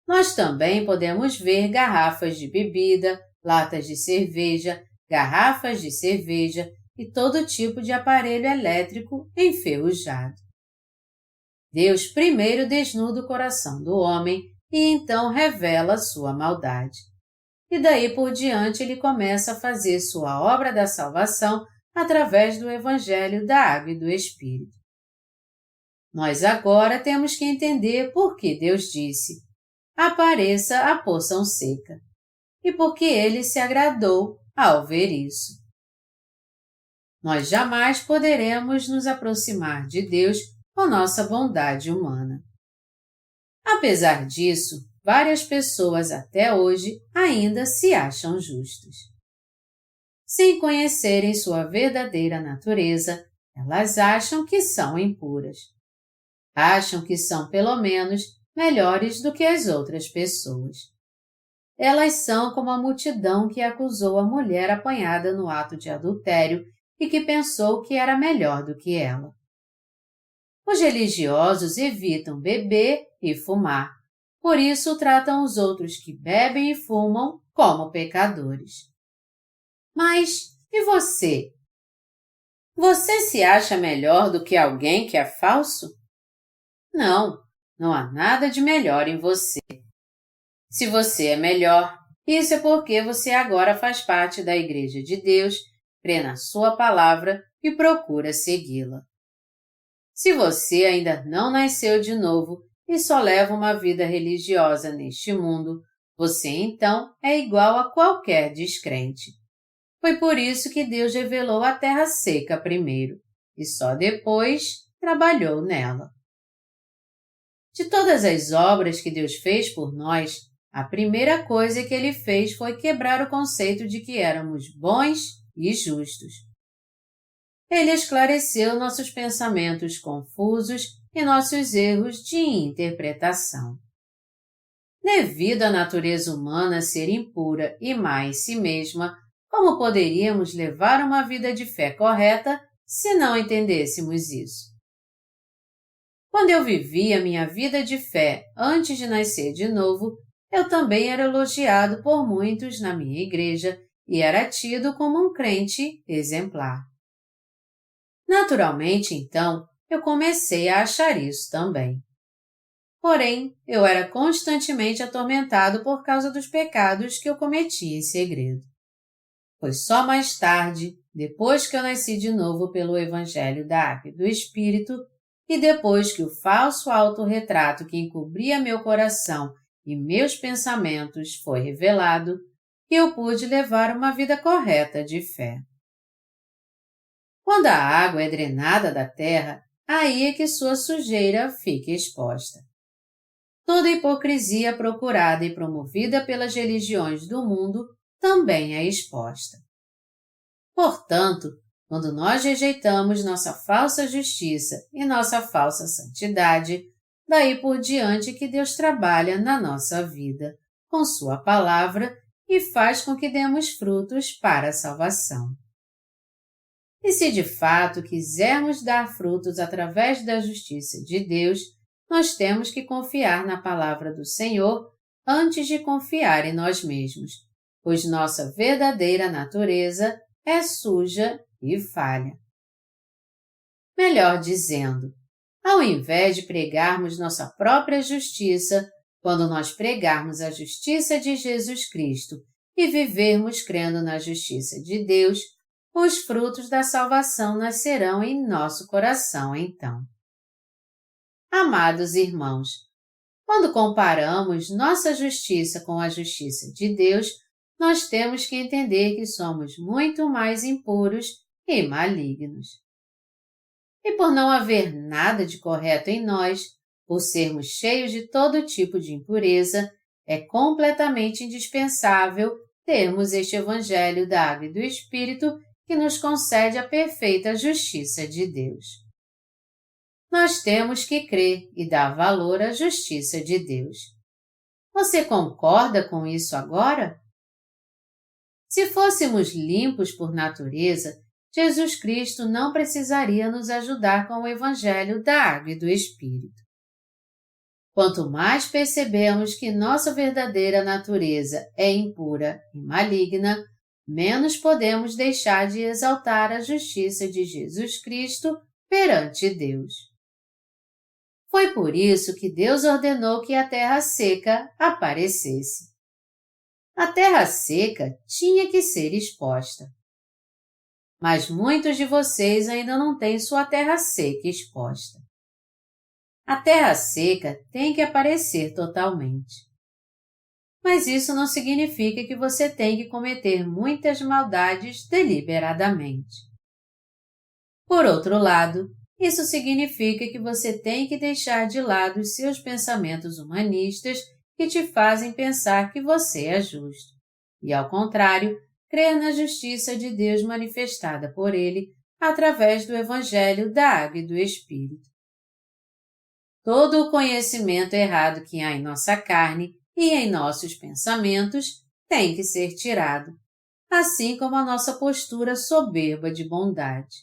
Nós também podemos ver garrafas de bebida, latas de cerveja, garrafas de cerveja e todo tipo de aparelho elétrico enferrujado. Deus primeiro desnuda o coração do homem e então revela sua maldade. E daí por diante ele começa a fazer sua obra da salvação através do Evangelho da Água e do Espírito. Nós agora temos que entender por que Deus disse: apareça a porção seca, e porque ele se agradou ao ver isso. Nós jamais poderemos nos aproximar de Deus com nossa bondade humana. Apesar disso, várias pessoas até hoje ainda se acham justas. Sem conhecerem sua verdadeira natureza, elas acham que são impuras. Acham que são, pelo menos, melhores do que as outras pessoas. Elas são como a multidão que acusou a mulher apanhada no ato de adultério e que pensou que era melhor do que ela. Os religiosos evitam beber e fumar, por isso tratam os outros que bebem e fumam como pecadores. Mas e você? Você se acha melhor do que alguém que é falso? Não, não há nada de melhor em você. Se você é melhor, isso é porque você agora faz parte da Igreja de Deus, crê na sua palavra e procura segui-la. Se você ainda não nasceu de novo e só leva uma vida religiosa neste mundo, você então é igual a qualquer descrente. Foi por isso que Deus revelou a terra seca primeiro, e só depois trabalhou nela. De todas as obras que Deus fez por nós, a primeira coisa que Ele fez foi quebrar o conceito de que éramos bons e justos. Ele esclareceu nossos pensamentos confusos e nossos erros de interpretação. Devido à natureza humana ser impura e má em si mesma, como poderíamos levar uma vida de fé correta se não entendêssemos isso? Quando eu vivia minha vida de fé antes de nascer de novo, eu também era elogiado por muitos na minha igreja e era tido como um crente exemplar. Naturalmente, então, eu comecei a achar isso também. Porém, eu era constantemente atormentado por causa dos pecados que eu cometia em segredo. Foi só mais tarde, depois que eu nasci de novo pelo Evangelho da Água e do Espírito, e depois que o falso autorretrato que encobria meu coração e meus pensamentos foi revelado, que eu pude levar uma vida correta de fé. Quando a água é drenada da terra, aí é que sua sujeira fica exposta. Toda hipocrisia procurada e promovida pelas religiões do mundo também é exposta. Portanto, quando nós rejeitamos nossa falsa justiça e nossa falsa santidade, daí por diante que Deus trabalha na nossa vida, com Sua palavra, e faz com que demos frutos para a salvação. E se de fato quisermos dar frutos através da justiça de Deus, nós temos que confiar na palavra do Senhor antes de confiar em nós mesmos, pois nossa verdadeira natureza é suja e falha. Melhor dizendo, ao invés de pregarmos nossa própria justiça, quando nós pregarmos a justiça de Jesus Cristo e vivermos crendo na justiça de Deus, os frutos da salvação nascerão em nosso coração então. Amados irmãos, quando comparamos nossa justiça com a justiça de Deus, nós temos que entender que somos muito mais impuros e malignos. E por não haver nada de correto em nós, por sermos cheios de todo tipo de impureza, é completamente indispensável termos este Evangelho da Água e do Espírito que nos concede a perfeita justiça de Deus. Nós temos que crer e dar valor à justiça de Deus. Você concorda com isso agora? Se fôssemos limpos por natureza, Jesus Cristo não precisaria nos ajudar com o Evangelho da Água e do Espírito. Quanto mais percebemos que nossa verdadeira natureza é impura e maligna, menos podemos deixar de exaltar a justiça de Jesus Cristo perante Deus. Foi por isso que Deus ordenou que a terra seca aparecesse. A terra seca tinha que ser exposta. Mas muitos de vocês ainda não têm sua terra seca exposta. A terra seca tem que aparecer totalmente. Mas isso não significa que você tem que cometer muitas maldades deliberadamente. Por outro lado, isso significa que você tem que deixar de lado os seus pensamentos humanistas que te fazem pensar que você é justo, e, ao contrário, crer na justiça de Deus manifestada por Ele através do Evangelho da Água e do Espírito. Todo o conhecimento errado que há em nossa carne e em nossos pensamentos tem que ser tirado, assim como a nossa postura soberba de bondade.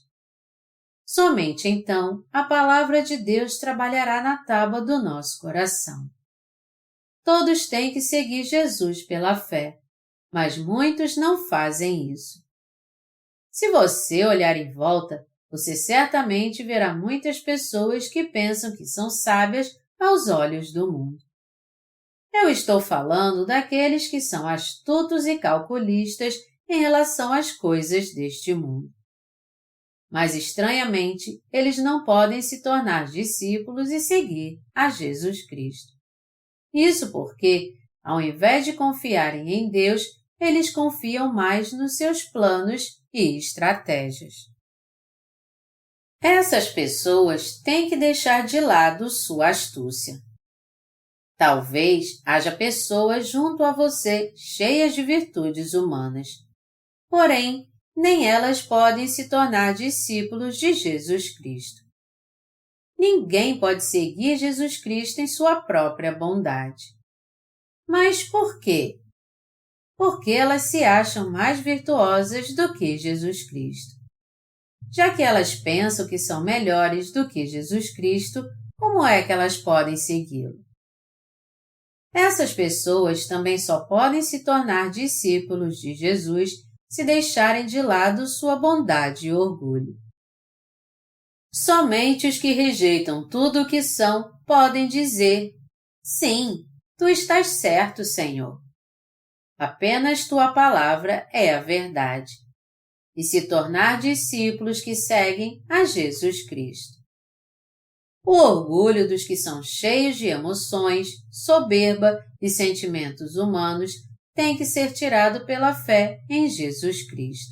Somente então a palavra de Deus trabalhará na tábua do nosso coração. Todos têm que seguir Jesus pela fé, mas muitos não fazem isso. Se você olhar em volta, você certamente verá muitas pessoas que pensam que são sábias aos olhos do mundo. Eu estou falando daqueles que são astutos e calculistas em relação às coisas deste mundo. Mas, estranhamente, eles não podem se tornar discípulos e seguir a Jesus Cristo. Isso porque, ao invés de confiarem em Deus, eles confiam mais nos seus planos e estratégias. Essas pessoas têm que deixar de lado sua astúcia. Talvez haja pessoas junto a você cheias de virtudes humanas. Porém, nem elas podem se tornar discípulos de Jesus Cristo. Ninguém pode seguir Jesus Cristo em sua própria bondade. Mas por quê? Porque elas se acham mais virtuosas do que Jesus Cristo. Já que elas pensam que são melhores do que Jesus Cristo, como é que elas podem segui-lo? Essas pessoas também só podem se tornar discípulos de Jesus se deixarem de lado sua bondade e orgulho. Somente os que rejeitam tudo o que são podem dizer: sim, tu estás certo, Senhor. Apenas tua palavra é a verdade. E se tornar discípulos que seguem a Jesus Cristo. O orgulho dos que são cheios de emoções, soberba e sentimentos humanos tem que ser tirado pela fé em Jesus Cristo.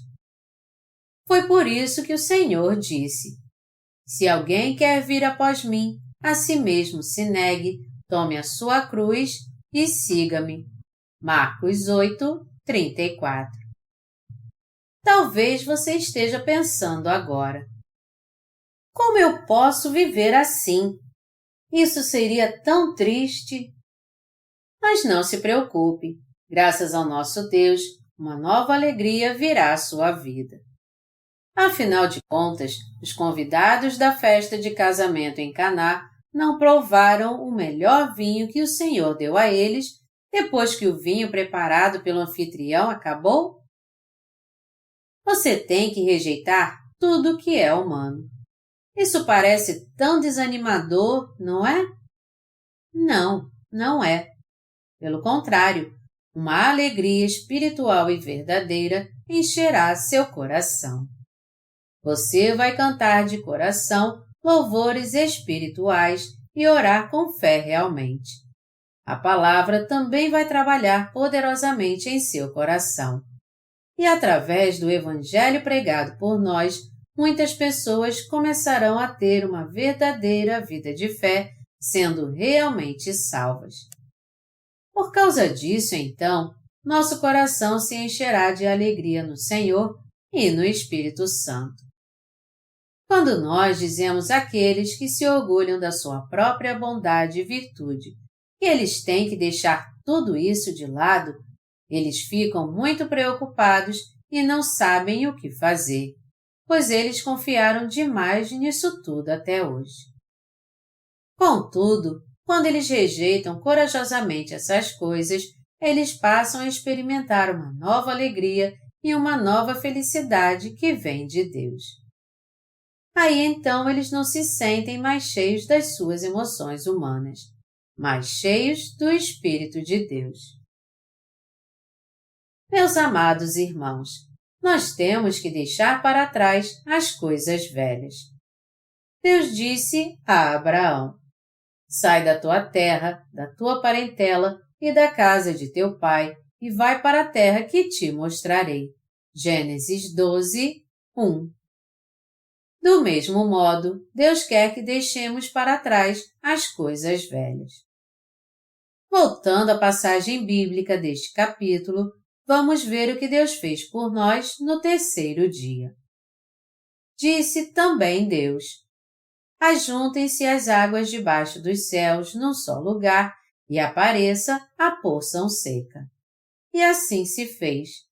Foi por isso que o Senhor disse: Se alguém quer vir após mim, a si mesmo se negue, tome a sua cruz e siga-me. Marcos 8:34. Talvez você esteja pensando agora: como eu posso viver assim? Isso seria tão triste. Mas não se preocupe, graças ao nosso Deus, uma nova alegria virá à sua vida. Afinal de contas, os convidados da festa de casamento em Caná não provaram o melhor vinho que o Senhor deu a eles depois que o vinho preparado pelo anfitrião acabou? Você tem que rejeitar tudo o que é humano. Isso parece tão desanimador, não é? Não, não é. Pelo contrário, uma alegria espiritual e verdadeira encherá seu coração. Você vai cantar de coração louvores espirituais e orar com fé realmente. A palavra também vai trabalhar poderosamente em seu coração. E através do Evangelho pregado por nós, muitas pessoas começarão a ter uma verdadeira vida de fé, sendo realmente salvas. Por causa disso, então, nosso coração se encherá de alegria no Senhor e no Espírito Santo. Quando nós dizemos àqueles que se orgulham da sua própria bondade e virtude que eles têm que deixar tudo isso de lado, eles ficam muito preocupados e não sabem o que fazer, pois eles confiaram demais nisso tudo até hoje. Contudo, quando eles rejeitam corajosamente essas coisas, eles passam a experimentar uma nova alegria e uma nova felicidade que vem de Deus. Aí então eles não se sentem mais cheios das suas emoções humanas, mas cheios do Espírito de Deus. Meus amados irmãos, nós temos que deixar para trás as coisas velhas. Deus disse a Abraão: sai da tua terra, da tua parentela e da casa de teu pai e vai para a terra que te mostrarei. Gênesis 12:1. Do mesmo modo, Deus quer que deixemos para trás as coisas velhas. Voltando à passagem bíblica deste capítulo, vamos ver o que Deus fez por nós no terceiro dia. Disse também Deus: ajuntem-se as águas debaixo dos céus num só lugar e apareça a porção seca. E assim se fez.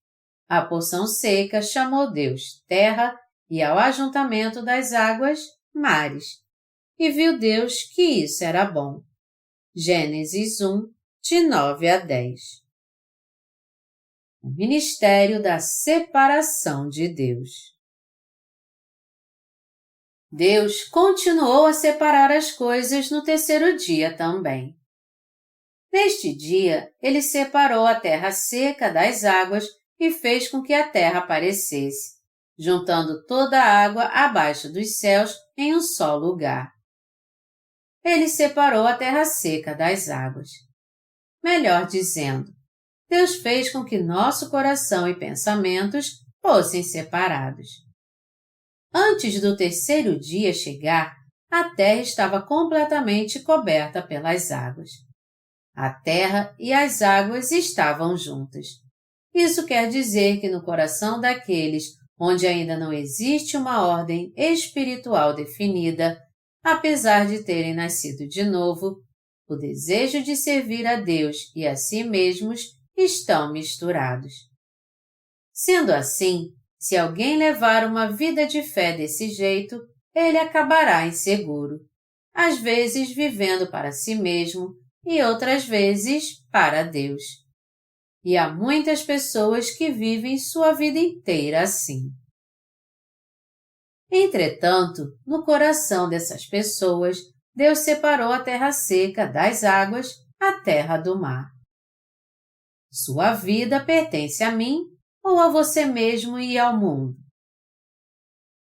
A porção seca chamou Deus terra e ao ajuntamento das águas, mares. E viu Deus que isso era bom. Gênesis 1:9-10. O ministério da separação de Deus. Deus continuou a separar as coisas no terceiro dia também. Neste dia, ele separou a terra seca das águas e fez com que a terra aparecesse, juntando toda a água abaixo dos céus em um só lugar. Ele separou a terra seca das águas. Melhor dizendo, Deus fez com que nosso coração e pensamentos fossem separados. Antes do terceiro dia chegar, a terra estava completamente coberta pelas águas. A terra e as águas estavam juntas. Isso quer dizer que no coração daqueles onde ainda não existe uma ordem espiritual definida, apesar de terem nascido de novo, o desejo de servir a Deus e a si mesmos estão misturados. Sendo assim, se alguém levar uma vida de fé desse jeito, ele acabará inseguro, às vezes vivendo para si mesmo e outras vezes para Deus. E há muitas pessoas que vivem sua vida inteira assim. Entretanto, no coração dessas pessoas, Deus separou a terra seca das águas, a terra do mar. Sua vida pertence a mim ou a você mesmo e ao mundo?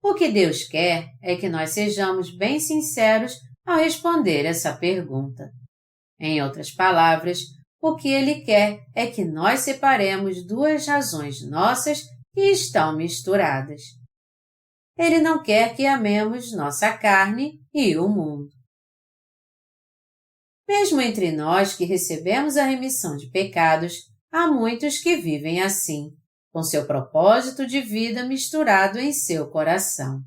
O que Deus quer é que nós sejamos bem sinceros ao responder essa pergunta. Em outras palavras, o que Ele quer é que nós separemos duas razões nossas que estão misturadas. Ele não quer que amemos nossa carne e o mundo. Mesmo entre nós que recebemos a remissão de pecados, há muitos que vivem assim, com seu propósito de vida misturado em seu coração.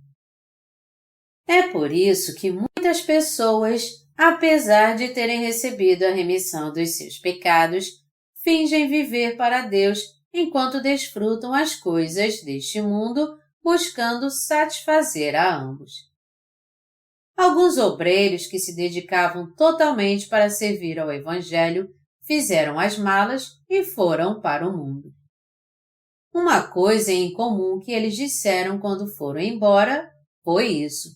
É por isso que muitas pessoas, apesar de terem recebido a remissão dos seus pecados, fingem viver para Deus enquanto desfrutam as coisas deste mundo, buscando satisfazer a ambos. Alguns obreiros que se dedicavam totalmente para servir ao Evangelho fizeram as malas e foram para o mundo. Uma coisa em comum que eles disseram quando foram embora foi isso: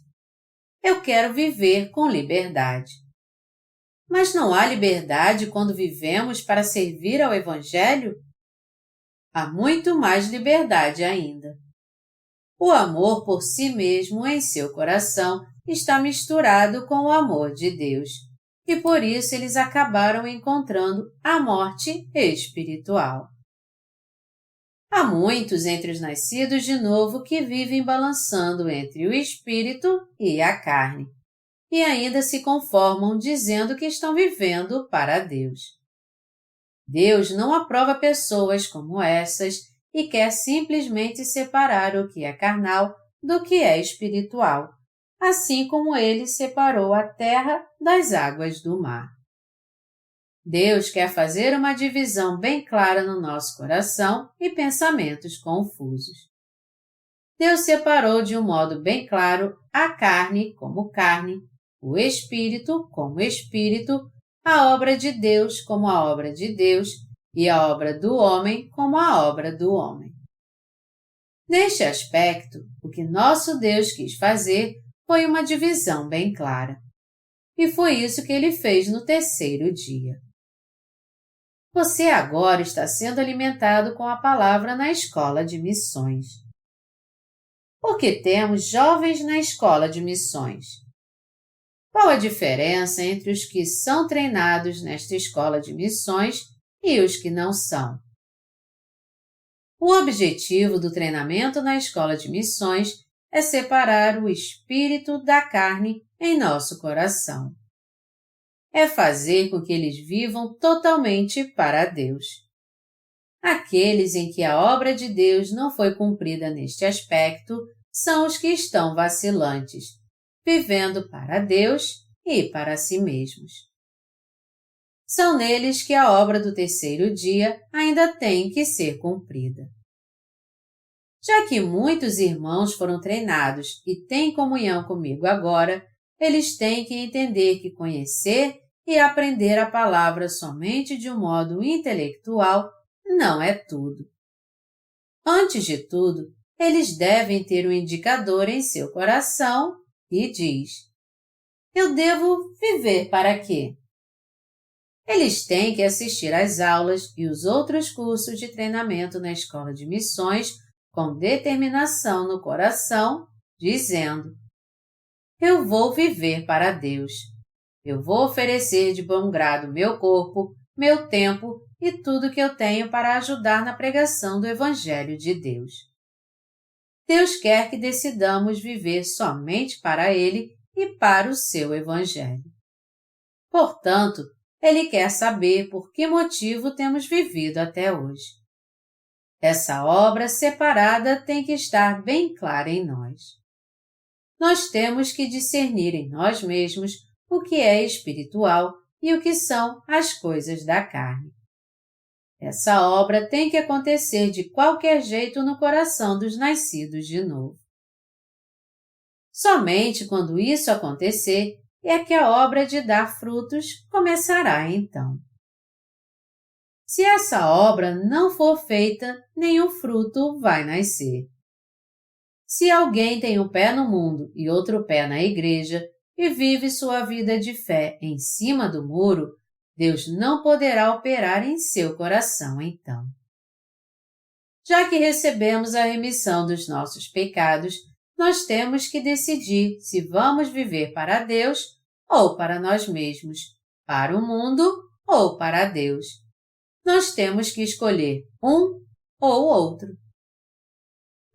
eu quero viver com liberdade. Mas não há liberdade quando vivemos para servir ao Evangelho? Há muito mais liberdade ainda. O amor por si mesmo em seu coração está misturado com o amor de Deus, e por isso eles acabaram encontrando a morte espiritual. Há muitos entre os nascidos de novo que vivem balançando entre o espírito e a carne, e ainda se conformam dizendo que estão vivendo para Deus. Deus não aprova pessoas como essas e quer simplesmente separar o que é carnal do que é espiritual, assim como Ele separou a terra das águas do mar. Deus quer fazer uma divisão bem clara no nosso coração e pensamentos confusos. Deus separou de um modo bem claro a carne como carne, o espírito como espírito, a obra de Deus como a obra de Deus e a obra do homem como a obra do homem. Neste aspecto, o que nosso Deus quis fazer foi uma divisão bem clara. E foi isso que Ele fez no terceiro dia. Você agora está sendo alimentado com a palavra na escola de missões. Por que temos jovens na escola de missões? Qual a diferença entre os que são treinados nesta escola de missões e os que não são? O objetivo do treinamento na escola de missões é separar o espírito da carne em nosso coração. É fazer com que eles vivam totalmente para Deus. Aqueles em que a obra de Deus não foi cumprida neste aspecto são os que estão vacilantes, vivendo para Deus e para si mesmos. São neles que a obra do terceiro dia ainda tem que ser cumprida. Já que muitos irmãos foram treinados e têm comunhão comigo agora, eles têm que entender que conhecer e aprender a palavra somente de um modo intelectual não é tudo. Antes de tudo, eles devem ter um indicador em seu coração que diz: eu devo viver para quê? Eles têm que assistir às aulas e os outros cursos de treinamento na escola de missões com determinação no coração, dizendo: eu vou viver para Deus. Eu vou oferecer de bom grado meu corpo, meu tempo e tudo que eu tenho para ajudar na pregação do Evangelho de Deus. Deus quer que decidamos viver somente para Ele e para o seu Evangelho. Portanto, Ele quer saber por que motivo temos vivido até hoje. Essa obra separada tem que estar bem clara em nós. Nós temos que discernir em nós mesmos o que é espiritual e o que são as coisas da carne. Essa obra tem que acontecer de qualquer jeito no coração dos nascidos de novo. Somente quando isso acontecer é que a obra de dar frutos começará então. Se essa obra não for feita, nenhum fruto vai nascer. Se alguém tem um pé no mundo e outro pé na igreja e vive sua vida de fé em cima do muro, Deus não poderá operar em seu coração então. Já que recebemos a remissão dos nossos pecados, nós temos que decidir se vamos viver para Deus ou para nós mesmos, para o mundo ou para Deus. Nós temos que escolher um ou outro.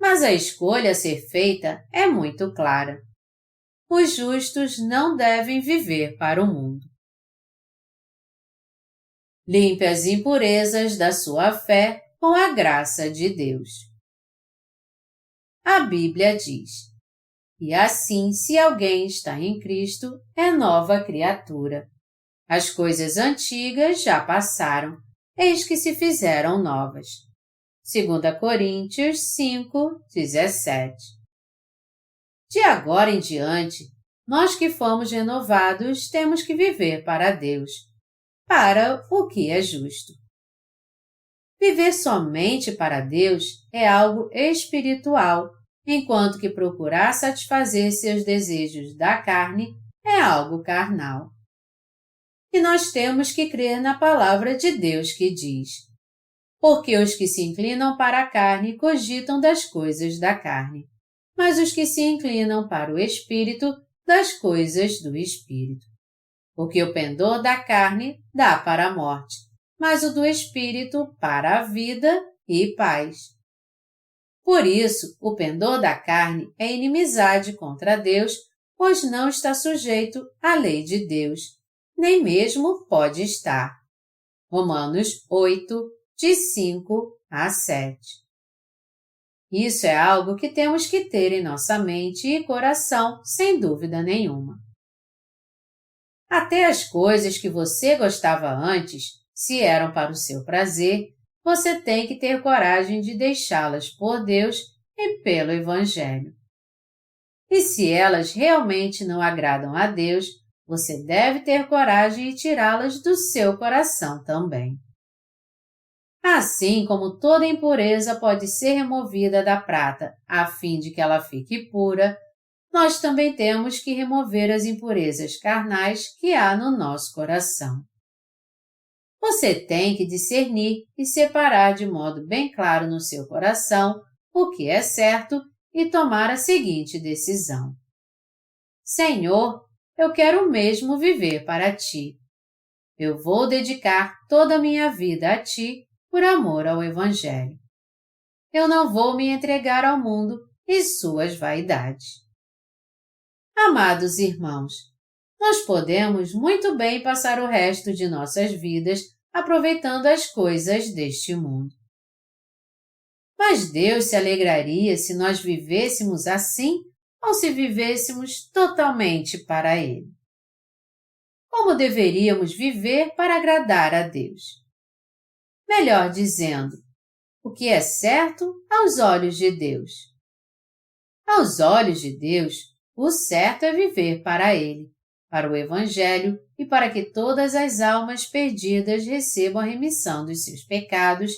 Mas a escolha a ser feita é muito clara. Os justos não devem viver para o mundo. Limpe as impurezas da sua fé com a graça de Deus. A Bíblia diz: "E assim, se alguém está em Cristo, é nova criatura. As coisas antigas já passaram, eis que se fizeram novas." 2 Coríntios 5:17. De agora em diante, nós que fomos renovados temos que viver para Deus, para o que é justo. Viver somente para Deus é algo espiritual, enquanto que procurar satisfazer seus desejos da carne é algo carnal. E nós temos que crer na palavra de Deus que diz: "Porque os que se inclinam para a carne cogitam das coisas da carne, mas os que se inclinam para o Espírito, das coisas do Espírito. Porque o pendor da carne dá para a morte, mas o do Espírito para a vida e paz." Por isso, o pendor da carne é inimizade contra Deus, pois não está sujeito à lei de Deus, nem mesmo pode estar. Romanos 8, de 5 a 7. Isso é algo que temos que ter em nossa mente e coração, sem dúvida nenhuma. Até as coisas que você gostava antes, se eram para o seu prazer, você tem que ter coragem de deixá-las por Deus e pelo Evangelho. E se elas realmente não agradam a Deus, você deve ter coragem de tirá-las do seu coração também. Assim como toda impureza pode ser removida da prata a fim de que ela fique pura, nós também temos que remover as impurezas carnais que há no nosso coração. Você tem que discernir e separar de modo bem claro no seu coração o que é certo e tomar a seguinte decisão: Senhor, eu quero mesmo viver para Ti. Eu vou dedicar toda a minha vida a Ti por amor ao Evangelho. Eu não vou me entregar ao mundo e suas vaidades. Amados irmãos, nós podemos muito bem passar o resto de nossas vidas aproveitando as coisas deste mundo. Mas Deus se alegraria se nós vivêssemos assim ou se vivêssemos totalmente para Ele. Como deveríamos viver para agradar a Deus? Melhor dizendo, o que é certo aos olhos de Deus. Aos olhos de Deus, o certo é viver para Ele, para o Evangelho e para que todas as almas perdidas recebam a remissão dos seus pecados,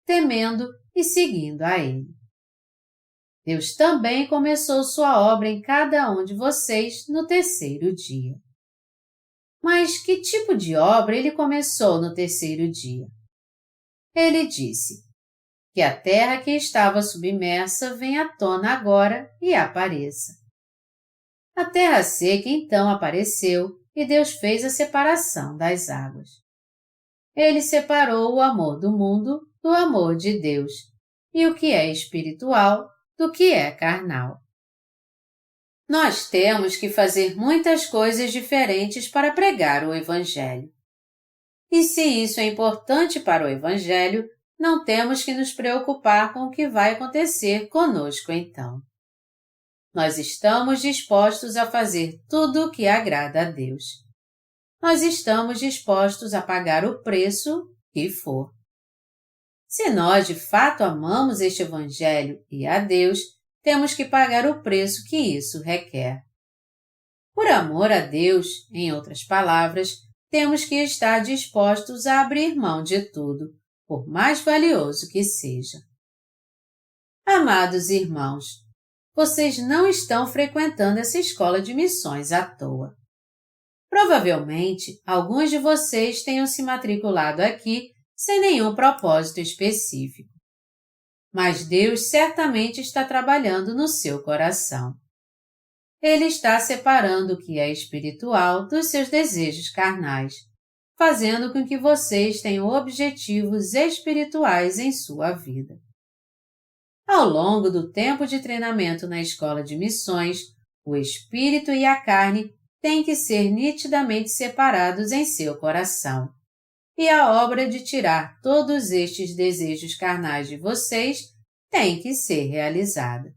temendo e seguindo a Ele. Deus também começou sua obra em cada um de vocês no terceiro dia. Mas que tipo de obra Ele começou no terceiro dia? Ele disse: "Que a terra que estava submersa venha à tona agora e apareça." A terra seca então apareceu e Deus fez a separação das águas. Ele separou o amor do mundo do amor de Deus, e o que é espiritual do que é carnal. Nós temos que fazer muitas coisas diferentes para pregar o Evangelho. E se isso é importante para o Evangelho, não temos que nos preocupar com o que vai acontecer conosco então. Nós estamos dispostos a fazer tudo o que agrada a Deus. Nós estamos dispostos a pagar o preço que for. Se nós de fato amamos este Evangelho e a Deus, temos que pagar o preço que isso requer. Por amor a Deus, em outras palavras, temos que estar dispostos a abrir mão de tudo, por mais valioso que seja. Amados irmãos, vocês não estão frequentando essa escola de missões à toa. Provavelmente, alguns de vocês tenham se matriculado aqui sem nenhum propósito específico. Mas Deus certamente está trabalhando no seu coração. Ele está separando o que é espiritual dos seus desejos carnais, fazendo com que vocês tenham objetivos espirituais em sua vida. Ao longo do tempo de treinamento na escola de missões, o espírito e a carne têm que ser nitidamente separados em seu coração. E a obra de tirar todos estes desejos carnais de vocês tem que ser realizada.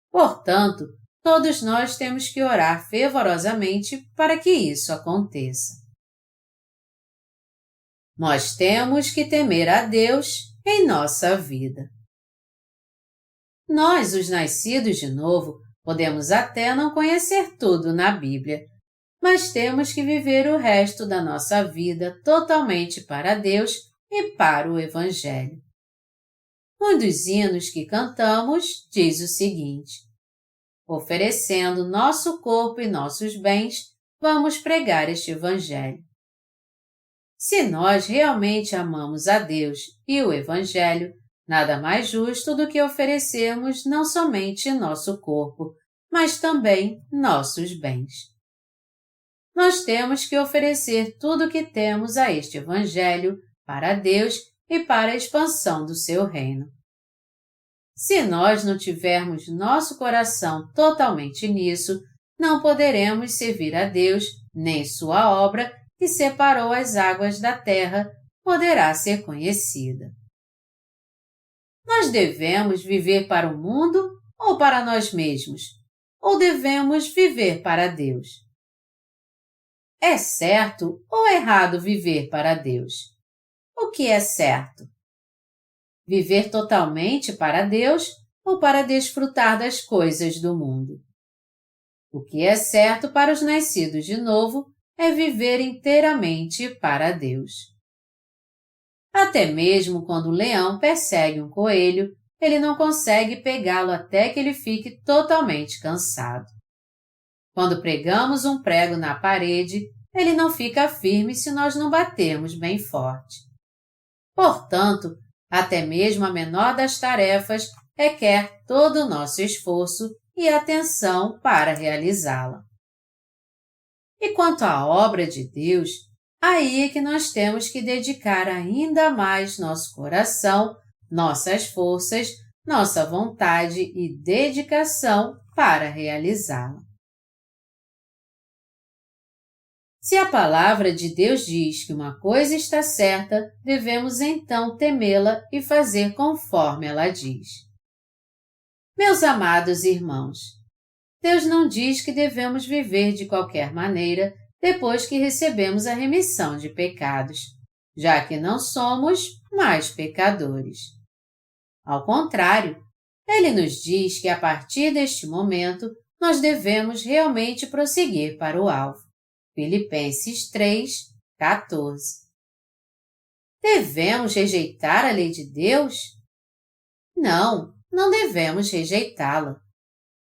Portanto, todos nós temos que orar fervorosamente para que isso aconteça. Nós temos que temer a Deus em nossa vida. Nós, os nascidos de novo, podemos até não conhecer tudo na Bíblia, mas temos que viver o resto da nossa vida totalmente para Deus e para o Evangelho. Um dos hinos que cantamos diz o seguinte: oferecendo nosso corpo e nossos bens, vamos pregar este Evangelho. Se nós realmente amamos a Deus e o Evangelho, nada mais justo do que oferecermos não somente nosso corpo, mas também nossos bens. Nós temos que oferecer tudo o que temos a este Evangelho para Deus e para a expansão do seu reino. Se nós não tivermos nosso coração totalmente nisso, não poderemos servir a Deus, nem sua obra, que separou as águas da terra, poderá ser conhecida. Nós devemos viver para o mundo ou para nós mesmos? Ou devemos viver para Deus? É certo ou errado viver para Deus? O que é certo? Viver totalmente para Deus ou para desfrutar das coisas do mundo? O que é certo para os nascidos de novo é viver inteiramente para Deus. Até mesmo quando o leão persegue um coelho, ele não consegue pegá-lo até que ele fique totalmente cansado. Quando pregamos um prego na parede, ele não fica firme se nós não batermos bem forte. Portanto, até mesmo a menor das tarefas requer todo o nosso esforço e atenção para realizá-la. E quanto à obra de Deus, aí é que nós temos que dedicar ainda mais nosso coração, nossas forças, nossa vontade e dedicação para realizá-la. Se a palavra de Deus diz que uma coisa está certa, devemos então temê-la e fazer conforme ela diz. Meus amados irmãos, Deus não diz que devemos viver de qualquer maneira depois que recebemos a remissão de pecados, já que não somos mais pecadores. Ao contrário, Ele nos diz que a partir deste momento nós devemos realmente prosseguir para o alvo. Filipenses 3:14. Devemos rejeitar a lei de Deus? Não, não devemos rejeitá-la.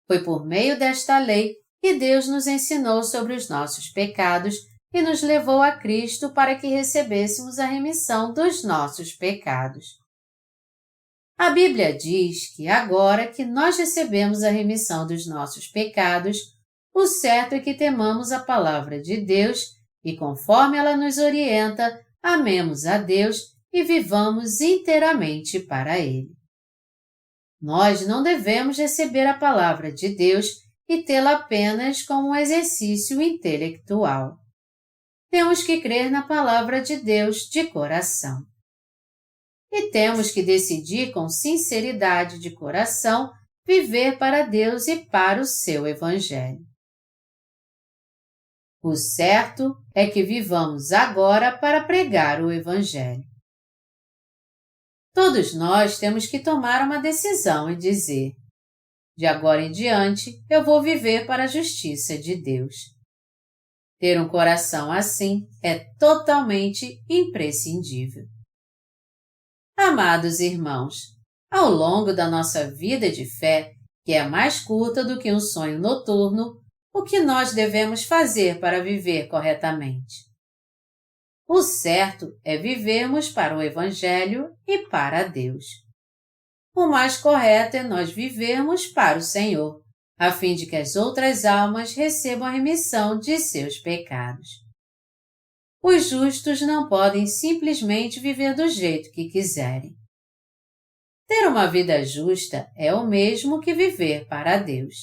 Foi por meio desta lei que Deus nos ensinou sobre os nossos pecados e nos levou a Cristo para que recebêssemos a remissão dos nossos pecados. A Bíblia diz que agora que nós recebemos a remissão dos nossos pecados, o certo é que temamos a palavra de Deus e, conforme ela nos orienta, amemos a Deus e vivamos inteiramente para Ele. Nós não devemos receber a palavra de Deus e tê-la apenas como um exercício intelectual. Temos que crer na palavra de Deus de coração. E temos que decidir com sinceridade de coração viver para Deus e para o seu Evangelho. O certo é que vivamos agora para pregar o Evangelho. Todos nós temos que tomar uma decisão e dizer: de agora em diante, eu vou viver para a justiça de Deus. Ter um coração assim é totalmente imprescindível. Amados irmãos, ao longo da nossa vida de fé, que é mais curta do que um sonho noturno, o que nós devemos fazer para viver corretamente. O certo é vivermos para o Evangelho e para Deus. O mais correto é nós vivermos para o Senhor, a fim de que as outras almas recebam a remissão de seus pecados. Os justos não podem simplesmente viver do jeito que quiserem. Ter uma vida justa é o mesmo que viver para Deus.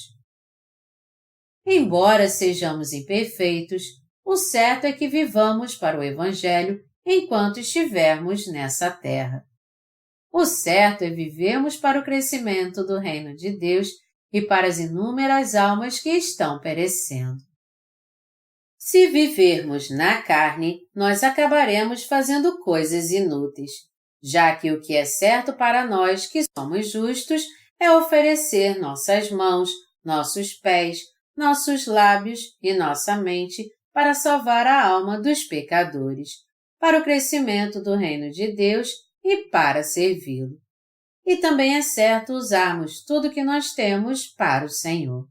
Embora sejamos imperfeitos, o certo é que vivamos para o Evangelho enquanto estivermos nessa terra. O certo é vivermos para o crescimento do reino de Deus e para as inúmeras almas que estão perecendo. Se vivermos na carne, nós acabaremos fazendo coisas inúteis, já que o que é certo para nós que somos justos é oferecer nossas mãos, nossos pés, nossos lábios e nossa mente para salvar a alma dos pecadores, para o crescimento do reino de Deus e para servi-lo. E também é certo usarmos tudo que nós temos para o Senhor.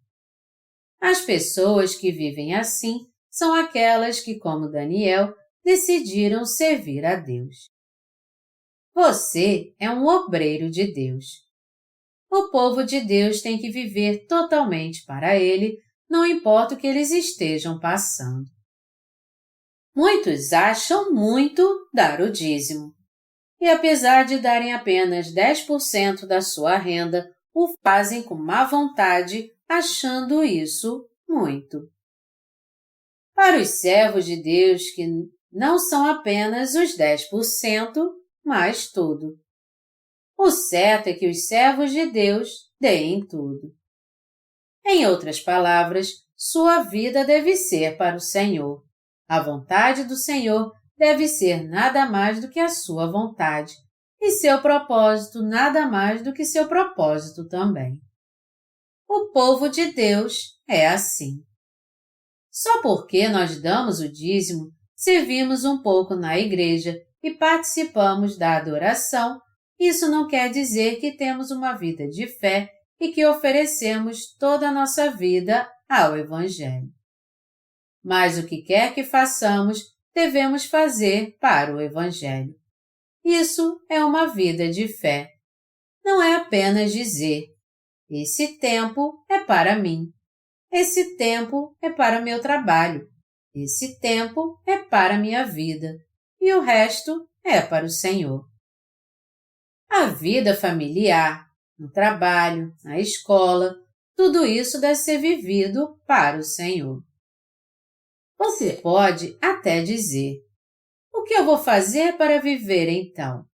As pessoas que vivem assim são aquelas que, como Daniel, decidiram servir a Deus. Você é um obreiro de Deus. O povo de Deus tem que viver totalmente para Ele, não importa o que eles estejam passando. Muitos acham muito dar o dízimo. E apesar de darem apenas 10% da sua renda, o fazem com má vontade, achando isso muito. Para os servos de Deus que não são apenas os 10%, mas tudo. O certo é que os servos de Deus deem tudo. Em outras palavras, sua vida deve ser para o Senhor. A vontade do Senhor deve ser nada mais do que a sua vontade, e seu propósito nada mais do que seu propósito também. O povo de Deus é assim. Só porque nós damos o dízimo, servimos um pouco na igreja e participamos da adoração, isso não quer dizer que temos uma vida de fé e que oferecemos toda a nossa vida ao Evangelho. Mas o que quer que façamos, devemos fazer para o Evangelho. Isso é uma vida de fé. Não é apenas dizer, esse tempo é para mim. Esse tempo é para meu trabalho. Esse tempo é para minha vida. E o resto é para o Senhor. A vida familiar, no trabalho, na escola, tudo isso deve ser vivido para o Senhor. Você pode até dizer, o que eu vou fazer para viver então?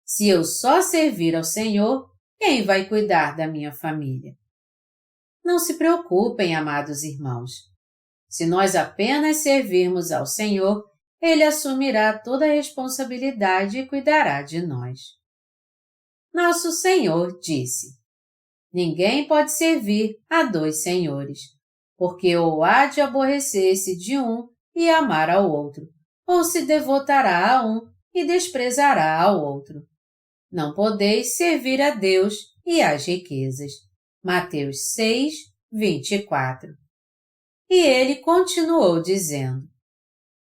Se eu só servir ao Senhor, quem vai cuidar da minha família? Não se preocupem, amados irmãos. Se nós apenas servirmos ao Senhor, Ele assumirá toda a responsabilidade e cuidará de nós. Nosso Senhor disse, ninguém pode servir a 2 senhores, porque ou há de aborrecer-se de um e amar ao outro, ou se devotará a um e desprezará ao outro. Não podeis servir a Deus e às riquezas. Mateus 6, 24. E ele continuou dizendo,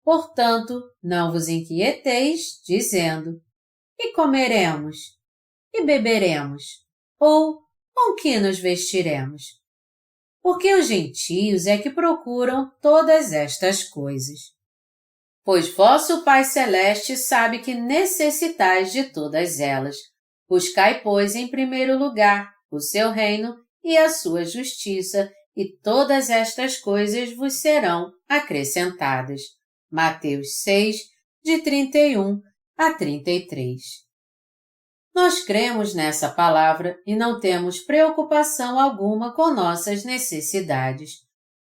portanto, não vos inquieteis, dizendo, e comeremos, e beberemos, ou com que nos vestiremos? Porque os gentios é que procuram todas estas coisas. Pois vosso Pai Celeste sabe que necessitais de todas elas. Buscai, pois, em primeiro lugar o seu reino e a sua justiça, e todas estas coisas vos serão acrescentadas. Mateus 6, de 31 a 33. Nós cremos nessa palavra e não temos preocupação alguma com nossas necessidades,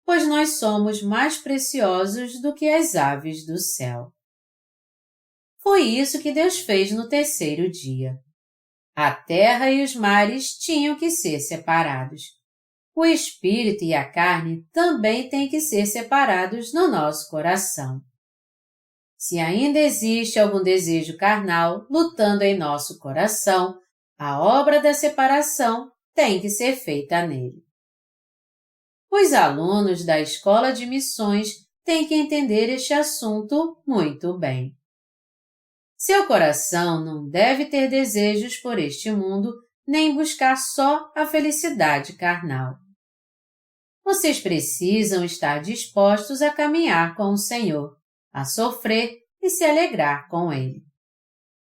pois nós somos mais preciosos do que as aves do céu. Foi isso que Deus fez no 3º dia. A terra e os mares tinham que ser separados. O espírito e a carne também têm que ser separados no nosso coração. Se ainda existe algum desejo carnal lutando em nosso coração, a obra da separação tem que ser feita nele. Os alunos da escola de missões têm que entender este assunto muito bem. Seu coração não deve ter desejos por este mundo, nem buscar só a felicidade carnal. Vocês precisam estar dispostos a caminhar com o Senhor, a sofrer e se alegrar com Ele.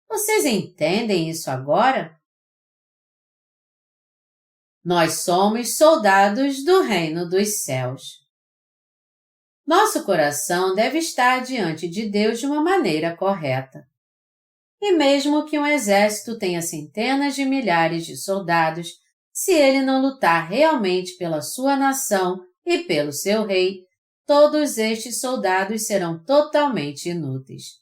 Vocês entendem isso agora? Nós somos soldados do reino dos céus. Nosso coração deve estar diante de Deus de uma maneira correta. E mesmo que um exército tenha centenas de milhares de soldados, se ele não lutar realmente pela sua nação e pelo seu rei, todos estes soldados serão totalmente inúteis.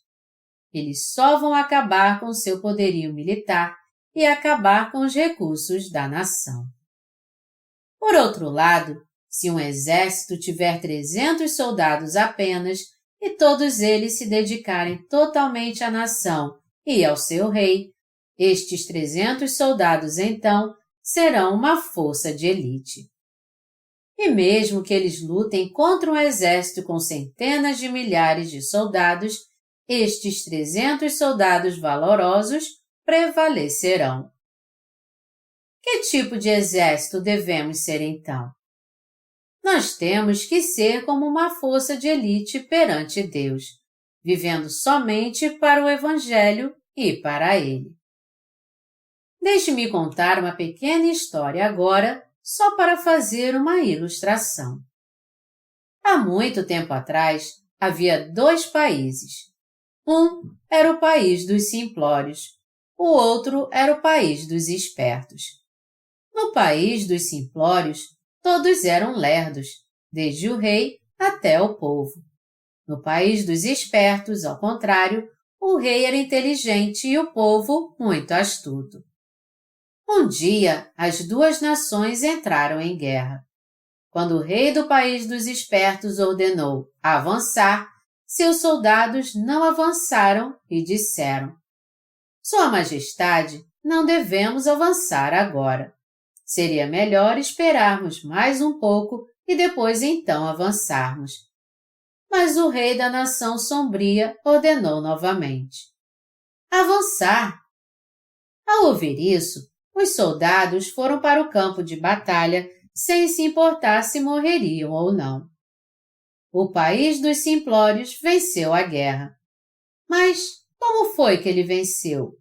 Eles só vão acabar com seu poderio militar e acabar com os recursos da nação. Por outro lado, se um exército tiver 300 soldados apenas e todos eles se dedicarem totalmente à nação e ao seu rei, estes 300 soldados, então, serão uma força de elite. E mesmo que eles lutem contra um exército com centenas de milhares de soldados, estes 300 soldados valorosos prevalecerão. Que tipo de exército devemos ser, então? Nós temos que ser como uma força de elite perante Deus, vivendo somente para o Evangelho e para Ele. Deixe-me contar uma pequena história agora, só para fazer uma ilustração. Há muito tempo atrás, havia 2 países. Um era o país dos simplórios, o outro era o país dos espertos. No país dos simplórios, todos eram lerdos, desde o rei até o povo. No país dos espertos, ao contrário, o rei era inteligente e o povo muito astuto. Um dia, as 2 nações entraram em guerra. Quando o rei do país dos espertos ordenou avançar, seus soldados não avançaram e disseram: Sua Majestade, não devemos avançar agora. Seria melhor esperarmos mais um pouco e depois então avançarmos. Mas o rei da nação sombria ordenou novamente: Avançar! Ao ouvir isso, os soldados foram para o campo de batalha sem se importar se morreriam ou não. O país dos simplórios venceu a guerra. Mas como foi que ele venceu?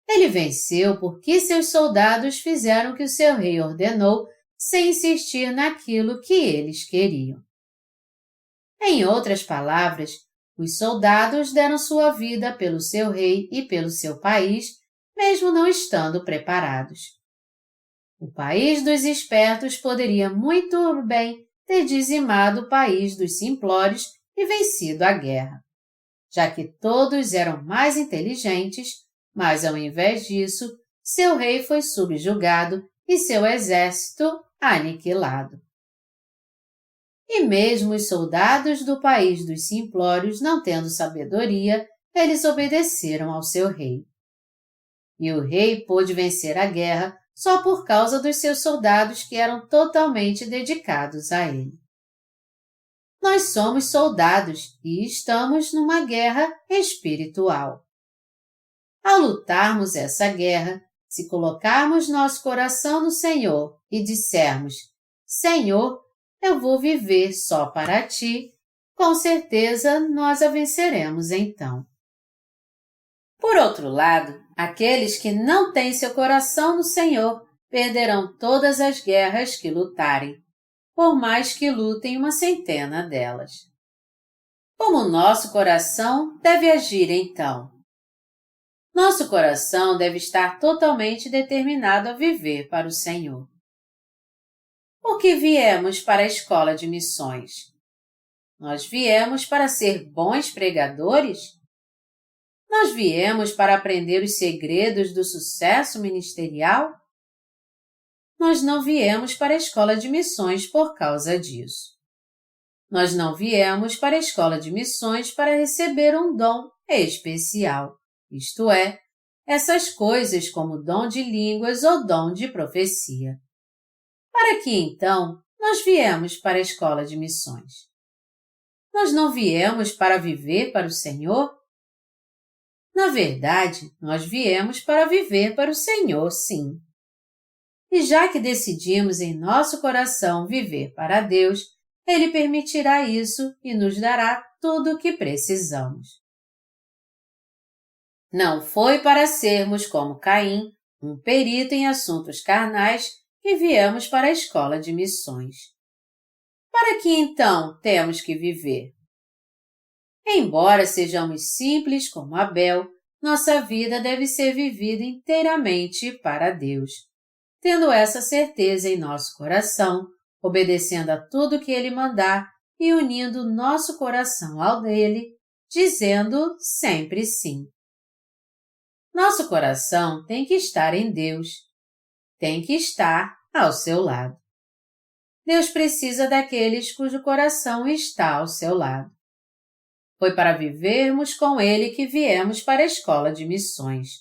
Ele venceu porque seus soldados fizeram o que o seu rei ordenou sem insistir naquilo que eles queriam. Em outras palavras, os soldados deram sua vida pelo seu rei e pelo seu país, mesmo não estando preparados. O país dos espertos poderia muito bem ter dizimado o país dos simplórios e vencido a guerra, já que todos eram mais inteligentes, mas ao invés disso, seu rei foi subjugado e seu exército aniquilado. E mesmo os soldados do país dos simplórios não tendo sabedoria, eles obedeceram ao seu rei. E o rei pôde vencer a guerra só por causa dos seus soldados que eram totalmente dedicados a ele. Nós somos soldados e estamos numa guerra espiritual. Ao lutarmos essa guerra, se colocarmos nosso coração no Senhor e dissermos: Senhor, eu vou viver só para Ti, com certeza nós a venceremos então. Por outro lado, aqueles que não têm seu coração no Senhor perderão todas as guerras que lutarem, por mais que lutem uma centena delas. Como nosso coração deve agir então? Nosso coração deve estar totalmente determinado a viver para o Senhor. Por que viemos para a escola de missões? Nós viemos para ser bons pregadores? Nós viemos para aprender os segredos do sucesso ministerial? Nós não viemos para a escola de missões por causa disso. Nós não viemos para a escola de missões para receber um dom especial, isto é, essas coisas como dom de línguas ou dom de profecia. Para que, então, nós viemos para a escola de missões? Nós não viemos para viver para o Senhor? Na verdade, nós viemos para viver para o Senhor, sim. E já que decidimos em nosso coração viver para Deus, Ele permitirá isso e nos dará tudo o que precisamos. Não foi para sermos como Caim, um perito em assuntos carnais, que viemos para a escola de missões. Para que então temos que viver? Embora sejamos simples como Abel, nossa vida deve ser vivida inteiramente para Deus, tendo essa certeza em nosso coração, obedecendo a tudo que Ele mandar e unindo nosso coração ao dele, dizendo sempre sim. Nosso coração tem que estar em Deus, tem que estar ao seu lado. Deus precisa daqueles cujo coração está ao seu lado. Foi para vivermos com Ele que viemos para a escola de missões.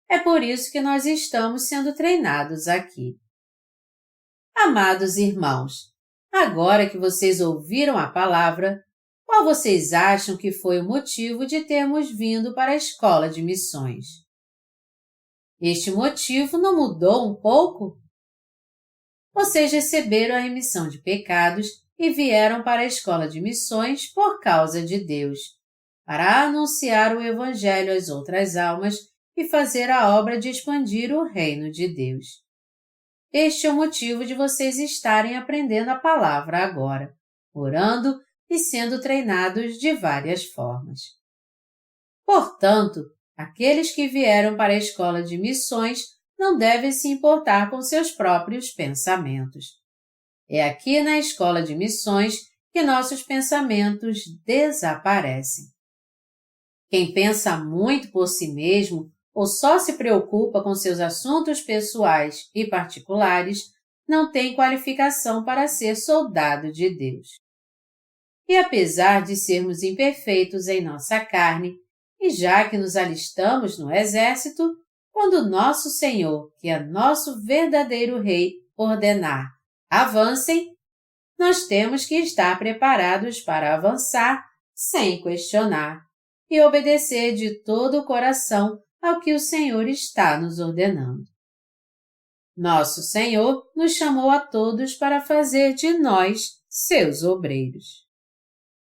É por isso que nós estamos sendo treinados aqui. Amados irmãos, agora que vocês ouviram a palavra, qual vocês acham que foi o motivo de termos vindo para a escola de missões? Este motivo não mudou um pouco? Vocês receberam a remissão de pecados e vieram para a escola de missões por causa de Deus, para anunciar o Evangelho às outras almas e fazer a obra de expandir o reino de Deus. Este é o motivo de vocês estarem aprendendo a palavra agora, orando e sendo treinados de várias formas. Portanto, aqueles que vieram para a escola de missões não devem se importar com seus próprios pensamentos. É aqui na escola de missões que nossos pensamentos desaparecem. Quem pensa muito por si mesmo ou só se preocupa com seus assuntos pessoais e particulares não tem qualificação para ser soldado de Deus. E apesar de sermos imperfeitos em nossa carne, e já que nos alistamos no exército, quando nosso Senhor, que é nosso verdadeiro Rei, ordenar avancem, nós temos que estar preparados para avançar sem questionar e obedecer de todo o coração ao que o Senhor está nos ordenando. Nosso Senhor nos chamou a todos para fazer de nós seus obreiros.